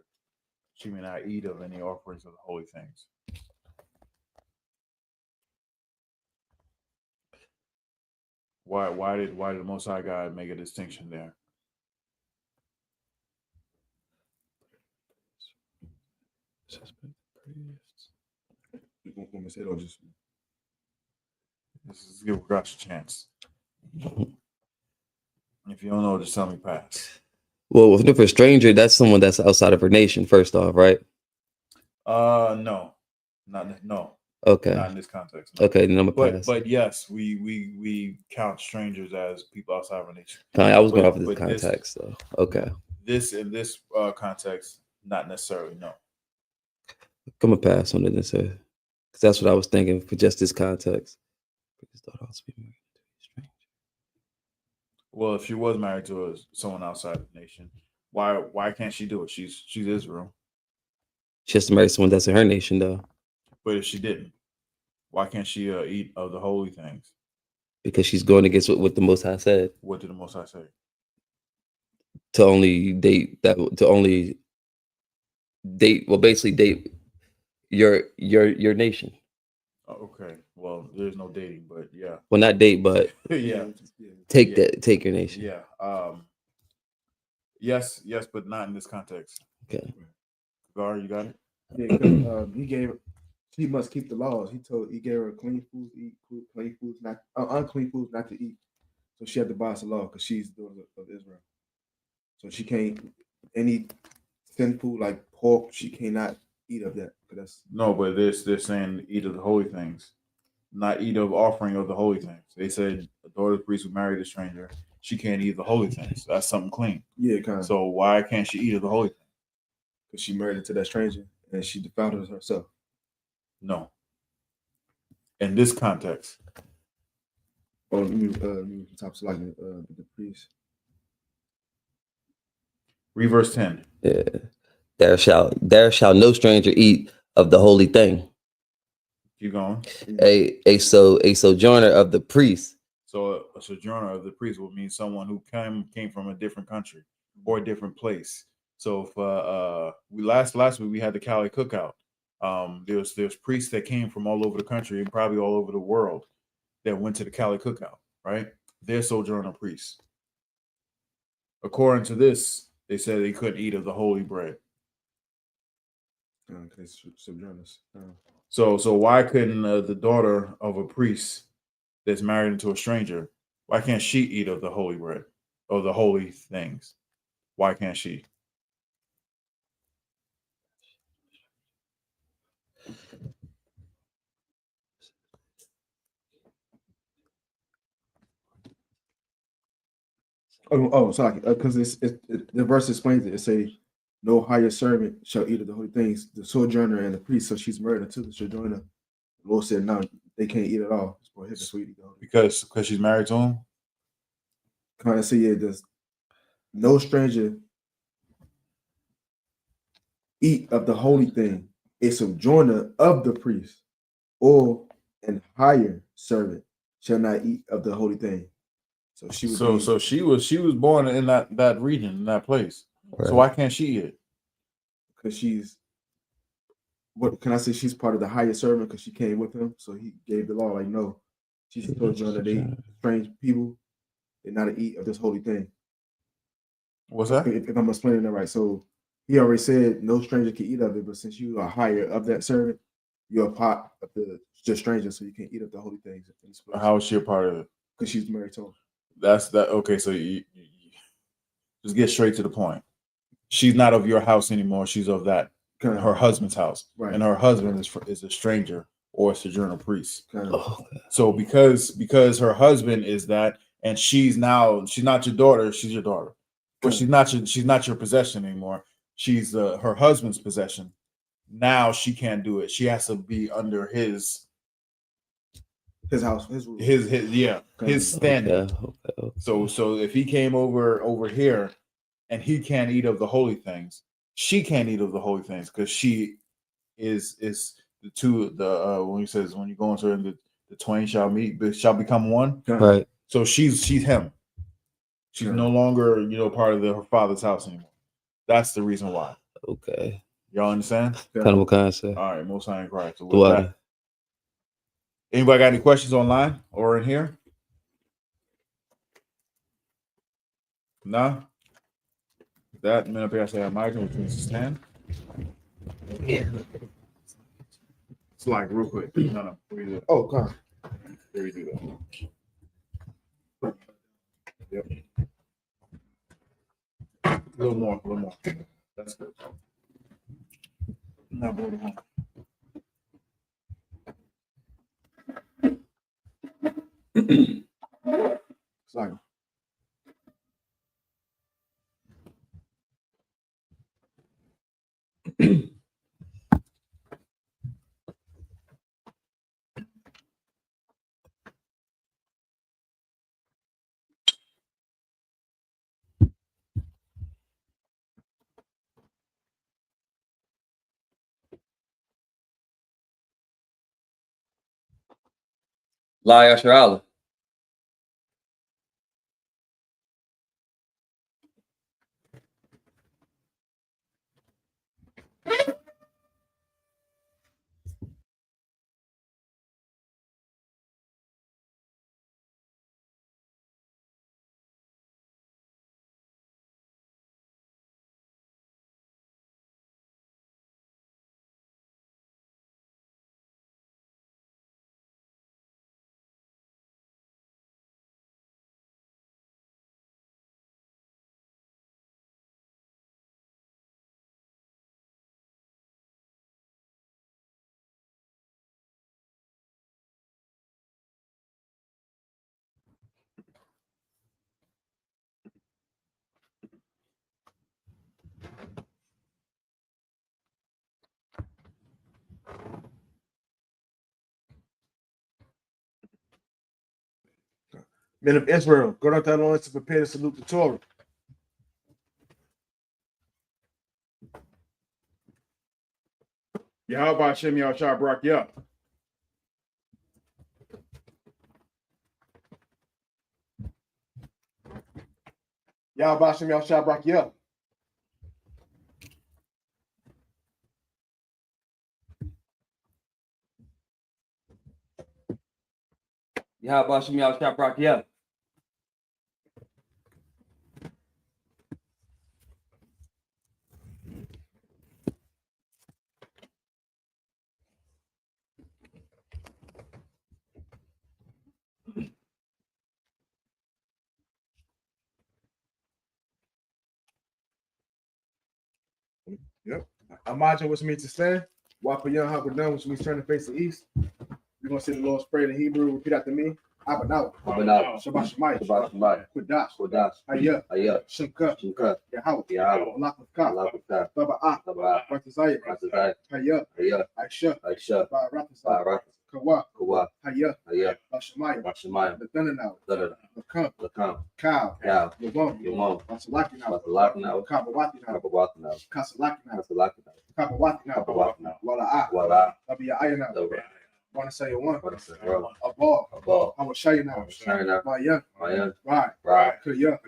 she may not eat of any offerings of the holy things. Why did the Most High God make a distinction there? You want me to say it or just This is give Grash a chance. If you don't know, just tell me pass. Well, if a stranger, that's someone that's outside of her nation, first off, right? No, Okay. not in this context. No. Okay, then I'm gonna pass. But yes, we count strangers as people outside of our nation. I was going but- off of this but this- context, though. Okay. In this context, not necessarily. No. I'm gonna pass on it and say, because that's what I was thinking for just this context. Well, if she was married to someone outside the nation, why can't she do it? She's Israel. She has to marry someone that's in her nation, though, But if she didn't, why can't she eat of the holy things? because she's going against what the Most High said What did the Most High say? to only date that to only date. Well, basically date your nation. Oh, okay. Well, there's no dating, but yeah. Well, not date, but yeah. take Yeah. take your nation. Yeah. Yes, but not in this context. Okay. Gar, you got it? Yeah, 'cause, she must keep the laws. He gave her clean foods to eat, clean foods not unclean foods not to eat. So she had to boss the law because she's the daughter of Israel. So she can't any sinful like pork. She cannot eat of that. 'Cause that's No, but they're saying eat of the holy things, not eat of offering of the holy things. They said the daughter of the priest who married a stranger, she can't eat the holy things. That's something clean. yeah, kind of. So why can't she eat of the holy things? Because she married into that stranger and she defiled herself. No. In this context, Oh, top like the priest. read verse 10. Yeah. There shall no stranger eat of the holy thing. Keep going. A sojourner of the priest. So a sojourner of the priest would mean someone who came from a different country or a different place. So if we last week we had the Cali cookout. There's priests that came from all over the country and probably all over the world that went to the Cali cookout, right? They're sojourner priests. According to this, they said they couldn't eat of the holy bread. Sojourners. So why couldn't the daughter of a priest that's married into a stranger, why can't she eat of the holy bread or the holy things? Why can't she? Sorry, because the verse explains it. It say, "No higher servant shall eat of the holy things." The sojourner and the priest. So she's married unto the sojourner. The Lord said, "No, they can't eat at all." It's prohibited to eat the holy. Because she's married to him? Kind of say, yeah, there's no stranger eat of the holy thing. A sojourner of the priest or an higher servant shall not eat of the holy thing. So she would So she was born in that region, in that place. Right. So why can't she eat it? because she's what can I say? She's part of the higher servant because she came with him. So he gave the law like, no, she's a sojourner. They strange people. They're not to eat of this holy thing. What's that? If I'm explaining that right, so he already said no stranger can eat of it, but since you are higher of that servant, you're a part of the stranger, so you can't eat of the holy things. How is she a part of it? Because she's married to him. That's that. Okay, so you just get straight to the point. She's not of your house anymore. She's of that her husband's house, Right. and her husband is a stranger or a sojourner priest. Oh, So because her husband is that, and she's not your daughter. She's your daughter, but she's not your possession anymore. She's her husband's possession. Now she can't do it. She has to be under his house, his rule. his standing. Okay. So if he came over here and he can't eat of the holy things, she can't eat of the holy things because she is the two when he says when you go into the twain shall become one. Right. So she's him. She's Sure. no longer part of her father's house anymore. That's the reason why. Okay. Y'all understand? Kind of concept. All right, Most High in Christ. So with Dwell. that, anybody got any questions online or in here? No? That minute I say Michael between stand. Yeah. It's like real quick. No. Before you do that. Oh, God. Before you do that. Yep. A little more. That's good. Now go to It's like Liar SHALAM. men of Israel, go out that on to prepare to salute the Torah. Yahweh Hashem Yahushua Barak Yah. Yahweh Hashem Yahushua Barak Yah. Yahweh Hashem Yahushua Barak Yah. Yep. Imagine what's meant to stand. Wapa Young Hakadam, which means turn the face to the east. You're gonna say the Lord's Prayer in Hebrew. Repeat after me. Abanau. Shabbat Shemayim. Kodash. Hayah. Shemka. Yahweh. Malach Taba'ah. Ratazayah. Hayah. Aisha. Ba'aratas. Kawa. Hayah. Bashemayim. Nathanael. Lakam. Cow. Yamam. Basalakina. Kabawatina. Kasalakina. Kabawatina. Wala'ah. Abiyayana. Want to say it one. Above. I will show you now. My young. Right. Kuya.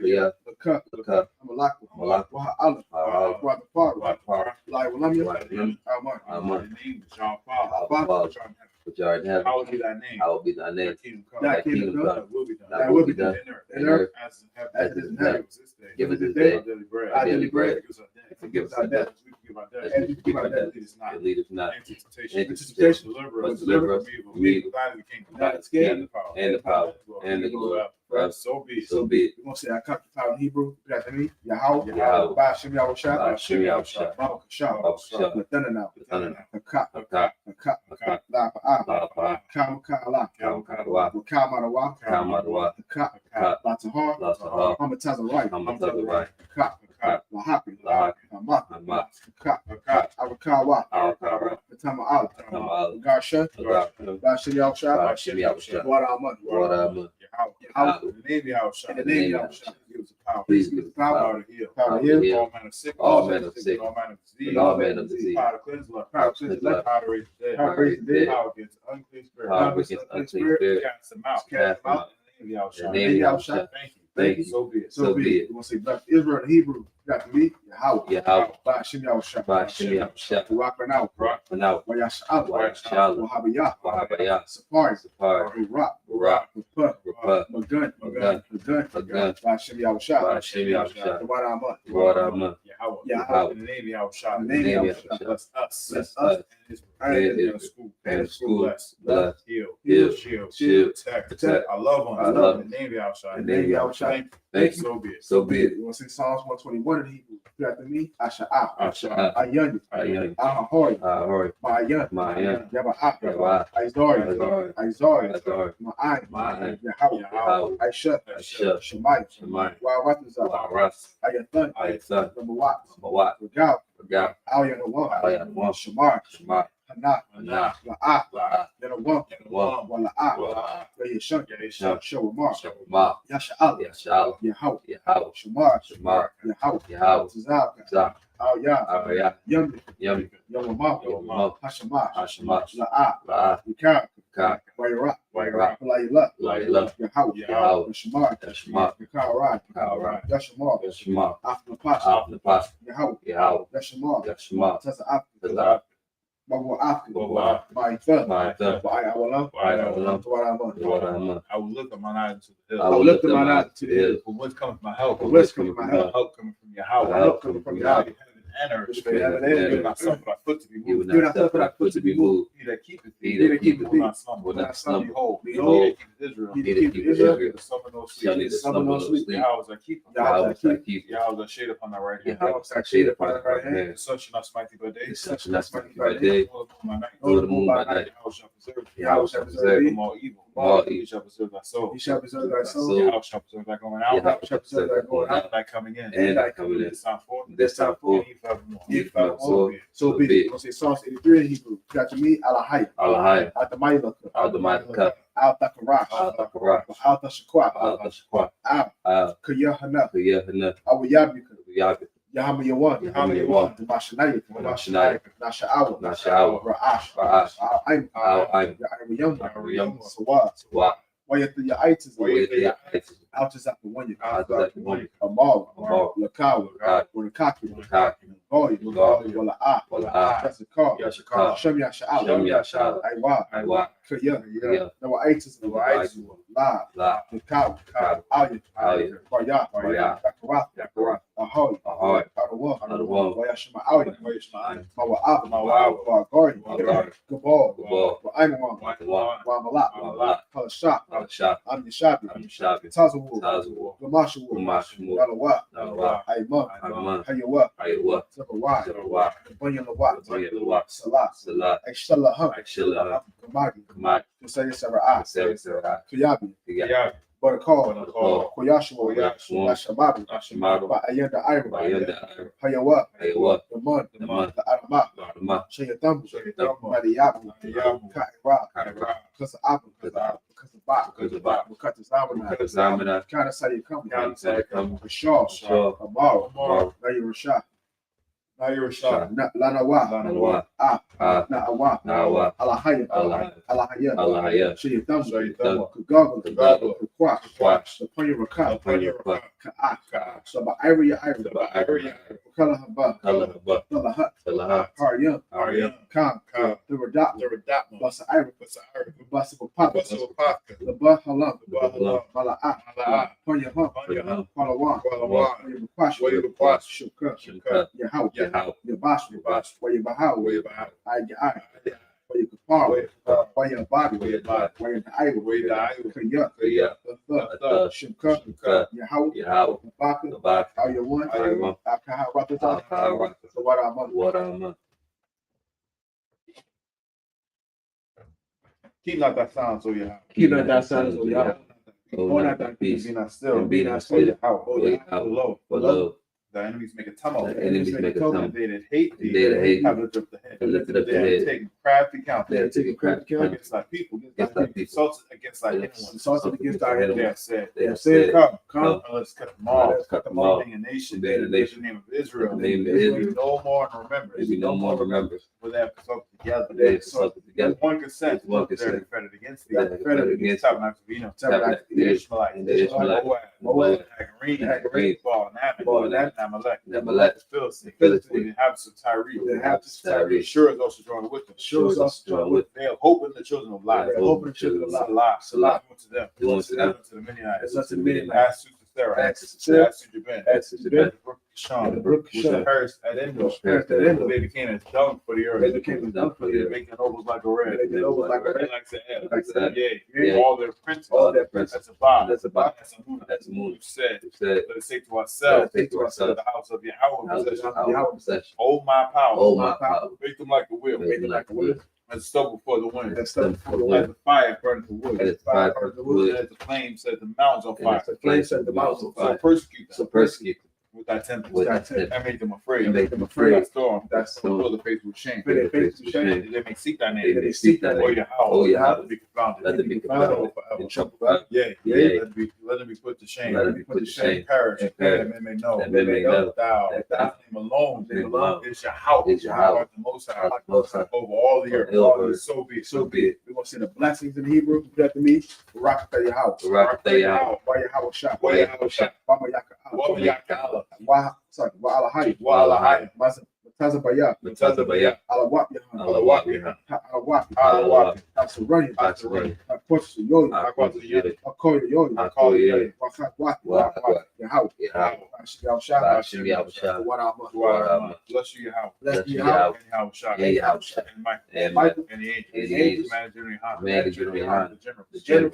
The cup. Malaka. Waha Allah. Father. Like Walamia. Aman. Which are in heaven. I will be thy name. I will be thy name. Thy kingdom come. That will be done. That will be done. In In earth. As As it is in heaven. Give us this day Our daily bread. our daily bread. Forgive us our debts. We forgive our debts. And we forgive our debts. Lead us not and lead us not into into temptation. temptation, Deliver but us deliver us from evil. from evil. Thine is the kingdom, Thine is the kingdom, and the power, and the glory. So be it. So be it. We're going to say I cut the power in Hebrew. Repeat after me. Yahweh. Yahweh. Ba'ashem Yahushua. Hashem Yahushua. Baba Kashah. Baba Kashah. Nathanael. Nathanael. Hakak. Hakak. Hakak. La'apa'ah. La'apa'ah. Kamaka'ala. Kamaka'ala. Waka'marawa. Kamadawa. Hakak. Hakak. Latahar. Latahar. Hamatazarite. Hamatazarite. Hakak. Hakak. Lahapi. Lahapi. Hamat. Hamat. Hakak. Hakak. Arakawa. Arakawa. Basha, Basha Yausha, Warama, Yahweh. In the name of Yahushua. In the name of Yahushua. Give us the power. Please give us power. Power to heal. Power to heal. All manner of sickness. All manner of sickness. All manner of disease. All manner of disease. Power to cleanse love. Power to cleanse love. Power to raise the dead. Power to raise the dead. Power against unclean spirits. Power against unclean spirit. Cast them out. Cast them out. In the name of Yahushua. In the name of Yahushua. Thank you. Thank you. So be it. So be it. You want to say, bless Israel in Hebrew. You got to me, Yahweh. Yahweh. Bashem Yausha. Bashem Yahushua. Rock right now. Now, Wayasha'Allah. Wayasha'Allah. Wahabiyah. Wahabaya. Safari. Safari. Rock. Barak. Rapah. Rapah. Magun. Magun. Magun. Bashem Yausha. Bashem Yahushua. Warama. Warama. Yahweh. In the name of Yahushua. In the name of Yahushua. Bless us. Bless us. And And in the school. And school. Bless. Bless. Heal. Heal. Shield. Shield. Protect. Our loved ones. Our loved In the name of Yahushua. In the name of Yahushua. Thank Thank you. you. So be it. So be it. You want to say Psalms 121 in Hebrew? You got to me, Asha'ah. Asha'ah. Ayani. Ayani. Ahahori. Ahori. Ma'ayan. Ma'ayan. Yaba'ah. Yaba'ah. Aizori. Aizori. Aizori. Aizori. Ma'ai. Ma'ai. Yahweh. Yahweh. Aisha. Aisha. Shemai. Shemai. Wa'aratazah. Waras. Ayathan. Ayathan. Number what? Mawat. Regal. Regal. Al-Yanawah. Al-Yanawah. Shamar. Shema. Hana. Hana. La'ah. La'ah. Yanawah. Wa. Wala'ah. Wa. Yayishun. Yayishun. Shawamar. Shema. Yasha'al. Yasha'al. Yahweh. Yahweh. Shamar. Shamar. Yahweh. Yahweh. Tazah. Zah. Al-Yah. Araya. Yummy. Yum. Yawamah. Yawamah. Hashamash. Hashamash. La'ah. La'ah. Yikar. Ka. Wayra. Wayra. Layla. Layla. Yahweh. Yahweh. Yashamar. Yashma. Yakarai. Karai. Yashamar. Yashma. Afnapash. Afnapas. Yahweh. Yahweh. Yashamar. Yashma. Tazah. Tazah. Babu Afki. Babu Ma'itha. Ma'itha. Wa'ayawalam. Wa'ayawalam. Tuwarama. Warama. I will look up my eyes to the I hill. will lift them out to the hill. For what's coming from my help? For what's coming from from my my help? Help coming from your My house. help coming from God, Yahweh. heaven and earth. Which may heaven and earth. Give not suffer thy foot to be You will moved. not suffer thy foot to be moved. He that keepeth He thee that keepeth will thee not slumber. will not slumber. Behold, Behold, he that keepeth Israel. he He that keepeth Israel. Israel The summer no shall sleep. neither Slumber slumber nor nor sleep. sleep. Yahweh shall keep him. Yahweh shall keep you. Yahweh shall shade upon thy right hand. Yahweh shall shade upon thy right hand. The sun shall not smite thee by day. The sun shall not smite thee by day, Nor the moon by night. nor the moon by night. Yahweh shall preserve thee. Yahweh shall preserve thee From all evil. from all He evil. shall preserve thy soul. He shall preserve thy soul. soul. Yahweh shall preserve thy going out. Yahweh shall preserve thy going out Thy coming in. and thy coming in. This time forth. This time forth. And forevermore. If I will. So be it. We'll say Psalms 83 in Hebrew. Got to me, Alahai. Alahai. Atamayla. Al-Damayaka. Al-Takarash. Al-Takarash. Al-Tashaqwa. Al-Tashaqwa. Al. Al-Kiyahana. Kiyahana. Awiyabika. Yabi. Yahama Yawan. Yahama Yawan. Mashanaya. Mashanaya. Nasha'awa. Nasha'awa. Ra'ash. Ra'ash. Al-Aim. Al-Aim. Ya'ayyam. Ya'ayyam. Sawa. Wa. Wayatiyaitis. Wayatiyaitis. Altazakawanya. Altazakawanya. Amal. Amal. Lakawa. Lakawa. Wakaki. Wakaki. Goy. Goy. Wala'ah. Wala'ah. Yasakar. Yashakar. Shem Yasha'al. Shem Yasha'al. Aywa. Aywa. Kaya. Kaya. Nawaitis. Nawaitis. La. La. Lakawa. Lakawa. Alya. Alya. Kwaya. Kwaya. Yakarath. Yakarath. Ahoy. Ahoy. Adawa. Adawa. Wayashima Alya. Wayashima. Mawa'ab. Mawa'ab. Wa'agari. Wa'agari. Gabal. Gabal. Wa'aymawan. Wa'aymawan. Wa'amalat. Wa'amalat. Halashah. Al-Shah. Amnishabi. Al-Shabi. Tazawu. Tazawu. Gamashawu. Gamashawu. Yalawa. Nalawa. Ayman. Ayman. Hayawa. Ayawa. Zebawai. Zebawai. Banyalawa. Banyalawa. Salat. Salat. Aishalaham. Aishalaham. Gamagi. Kamad. Kusaya Sara'ah. Sarah. Sarah. Kuyabi. Kiya. Barakal. Barakal. Koyashua. Koyashua. Yashamabi. Yashamabi. Ba'ayanda Ira. Bayanda. Hayawa. Ayawa. Daman. Daman. The Arama. Adama. Shayatam. Shayatam. Madiyabu. Madiyabu. Kaira. Kaira. Because of Abu. Because of Abu. Because of Ba. Because of Ba. Because of Zamana. Because of Zamana. Kind of say you come. Kind of say you come. Bashar. Bashar. Amar. Amar. Nayi Rashah. Now you're a shot. Lanawa. Nalawa. Ah. Ah. Na'awa. Nawa. Alahaya. Alahaya. Alahaya. Alahaya. Shayatam. Shayatam. Kugaga. Kugaga. Kukwash. Kwash. The Panya Rakah. Panya Rakah. Ka'ah. Ka'ah. So by Ira Ira. Saba Ira. Kala Haba. Kala Haba. Talahat. Talahat. Haryam. Arya. Khan. Khan. The Radat. The Redatma. Basa Ira. Basa Papa. Paka. The Bah Halam. Halam. Mala'ah. Mala'ah. Panya Hum. Panya. Palawan. Palawan. Kwash. Wayabakwash. Shukka. Shukka. Yahau. Yahau. Yabash. Yabash. Wayabahau. Wayabahau. Ayah. Wayakapar. Wayabadi. Wayabadi. Wayadaiwa. Wayadaiwa. Kaya. Kaya. The Shukka. Shukka. Yahau. Yahau. Baka. Tabak. Ayawan. Ayawan. Akaha Ratata. Akaha. So what I'm on. Warama. Keep not that sound, so yeah. Keep not that sound, so Yahweh. Hold not thy peace. Be not still. And be not still. Hold out. Low. For lo, The enemies make a tumult. the enemies make a tumult. And they that hate thee They that hate have thee lifted up the head. and lifted up They their have head. taken crafty counsel. They have taken crafty counsel Against thy people. Against thy people. Consulted against thy They hidden have ones. consulted against thy hidden hidden They ones. have said, They have said, come, come, and let's cut them off. let's cut them off. Being a nation, Being a in nation. the name of Israel. In the name of There be Israel. no more in There remembrance. be no more remembrance. For they have consulted together. They have consulted together. One consent. One They consent. are defended against thee. They are defended against thee. Tabernacle of Enoch. Tabernacle The Ishmaelites. and the Ishmaelites. Moab. Hagarene. Hagarene. Baal, and Amalek. Amalek. The Philistines. The Philistines. The inhabitants of Tyre. The inhabitants of Tyre. Sure is also joined with them. Sure is also joined with They have hope in the children of light. They have hope in the children of light. Salah. Salah. To them. Doing to them. To the Midianites. As unto the Midianites. As to Sarah. As to Sarah. As to Jabin. As to Jabin. Sean. The brook Which Kishon. perished at Endor. Perished at Endor. They became as dung for the earth. They became as dung for the earth. Making nobles like a red. Making nobles like a red. Like the air. Like the air. Yea. Yea. All their princes. All their princes. That's a bar. That's a bar. That's a moon. That's a moon. You said. Who said, Let us take to Let ourselves. us take to ourselves The house of Yahweh. House of Possession. our possession. Hold my power. Oh, my power. Make them like the wheel. Make them like the wheel. As stubble before the wind. That's stuff for the As wind. the fire burns the wood. As the fire burns the wood. As the flame set the mountains on And fire. as the flame set the mountains on So fire. persecute them. So persecute with thy tempest. with That that tent. And make them afraid. And make them Thy afraid. storm. That's Fill the face with shame. Fill their face with shame. They may seek thy They name. may seek thy Or name. Yahweh. O Yahweh. Let them be confounded. Let them be confounded confounded forever. in trouble forever. Yea. Yea. Let them be put to shame. Let them be put to shame. Perish. And perish. That men may know. That men may know Thou. that Thy thou name alone. name alone Is Yahweh. is Yahweh. The Most High. Our Most High. Over all the earth. Over all the earth. So be it. So be it. We're gonna say the blessings in Hebrew. After me, Barak Yahweh. Barak Yahweh. Why Yahweh Shah. Why Yahweh Shah. Wama Yaka. Wama Yaka. Why sorry. Why Alahai. Why Alahai. Mataza Baya. Mataza Baya. Alawap Yahan. Alawap Yahan. Alawap. Alawap. Tasurani. Tasurani. Apostle Yoni. Aqua. Akoya Yoni. Akoya. Wakat Waki. Waki. Yahweh. Yahweh. Ashim Shah. Bashim Yahweh Shah. Wara. Bless you, Yahweh. Bless you, Yahweh. And Yahweh Shah. And Yahweh Shah. And Michael. And Michael. And the angels. And the angels. Manager in Yahanna. Manager in Yahanna. The The general. general.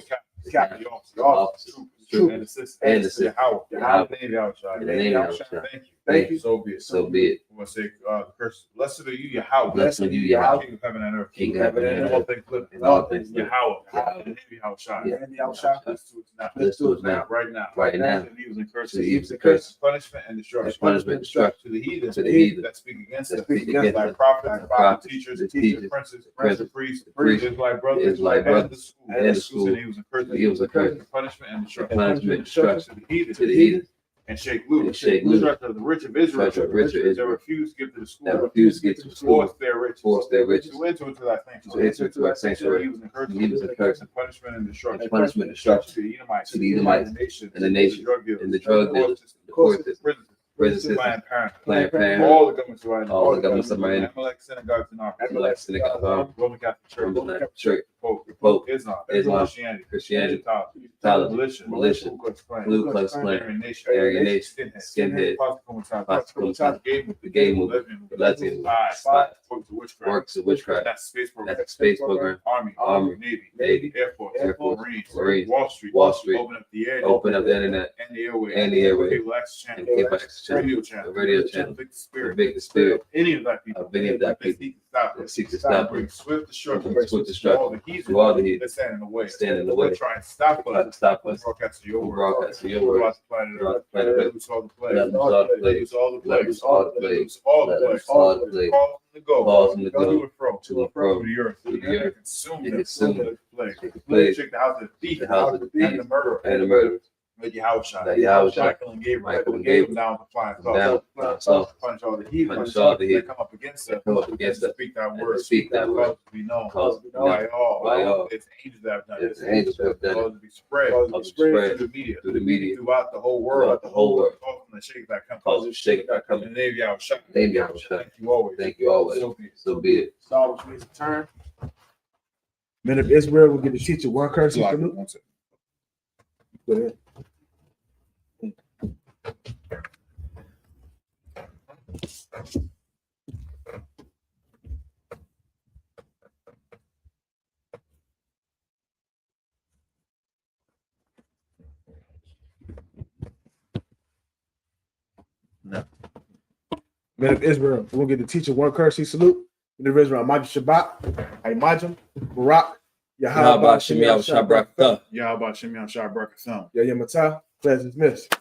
Captain. The officer. The officer. Troop. And the sister. And the sister. Yahweh. Yahweh. In the name of Yahweh Shah. In the name of Yahweh Shah. Thank you. Thank you. So be it. So be it. I'm going to say the curse. Blessed are you, Yahweh. Blessed are you, Yahweh. King of heaven and earth. King of heaven and And all earth. things living. And all things living. Yahweh. Yahweh. In the name of Yahweh Shah. Yeah. And Yahweh Shah. Let's do it now. Let's do it now. Right now. Right now. To the evils and curses. To the evils and curses. Punishment and destruction. And punishment and destruction. To the heathen. To the heathen. That speak against That us. speak against Thy us. prophets, Thy prophets, prophets, teachers, the teachers, teachers, princes, princes, priests, priests, Israelite brothers, Israelite brothers, and the school, school, and evils and curses. the evils and curses. Punishment and And destruction. punishment and destruction. To the heathen. To the heathen. And shake loose. And shake loose. The treasure of the rich of Israel. Treasure of rich of That Israel. refuse to give to the school. That refuse to get to the school. Force their riches. Force their riches. To enter into thy To sanctuary. enter into our sanctuary. Evils and curses. Evils and curses. And punishment and destruction. And punishment and destruction. To the Edomites. To the Edomites. And the nations. And the nations. drug dealers. And the drug dealers. The court system. Prison system. Planned Parenthood. Planned Parenthood. All the governments of Ireland. All the governments of Ireland. Amalek synagogues and armies. Amalek synagogues and armies. Roman Catholic Church. Roman Catholic Church. Pope. Islam. Islam. Christianity. Christianity. Tyler. Militia. Ku Klux Klan. Ku Klux Klan. Aryan Nation. Aryan Nation. Skinhead. Possible Gay movement. Lesbian. Spy. Works of witchcraft. That's space program. That's a space program. Army. Navy. Air Force. Marines. Wall Street. Open up the air. Open up the internet. And the airway. And the airway. Cable access channel. And cable access channel. Radio channel. The radio channel. Convict the spirit. Convict the spirit Any of that people. of any of that They people seek to stop that us. seek to stop Bring us. swift destruction. Bring swift destruction. All the heathen. To all the heathen. That stand in the way. Stand in the way. That try and stop Try to us. stop us. Broadcast your From word. broadcasting your word. Throughout the planet Throughout Earth. the planet Earth. Loose all the Let plagues. loose all the plagues. Loose all the Let plagues. loose all the plagues. Loose all the Let plagues. loose all the plagues. Cause them to go. Cause them to To go and fro. to and fro. Through the earth. Through the earth. Consume And them. consume them. Plague. Take the plague. Check the house of the thief. The house of the thief. And the murderer. And the murderers. Like Yahweh Shah. Like Yahweh Shah. Michael and Gabriel. Michael and Gave Gabriel. them down the flying Down saucer. saucer. Punch all the heathen. Punch all the That heathen. come up against us. That come up against us. Speak that And word. to speak that word. Cause it to be known. Cause it to be By known. all. By all. It's angels that have done It's this. the angels who have done it. Cause it to be spread. Cause it to be Through spread the media. through the media. Throughout the whole world. Throughout the whole world. Cause them to shake that come. Cause them to shake that come. In the name of Yahweh Shah. Name Yahweh Shah. Thank you always. Thank you always. So be it. So be it. Saul, which means to turn. Men of Israel will get to teach you one curse. Like, Go one second. ahead. No. Men of Israel, we'll get to teach you one curse. Salute. Men of Israel, Majim Shabbat, Imajim, Barak, How Yahweh, about Shemiah Shabrak? Yahweh Shem Yahweh Shah Barakatham. Yahya Matah, class dismissed.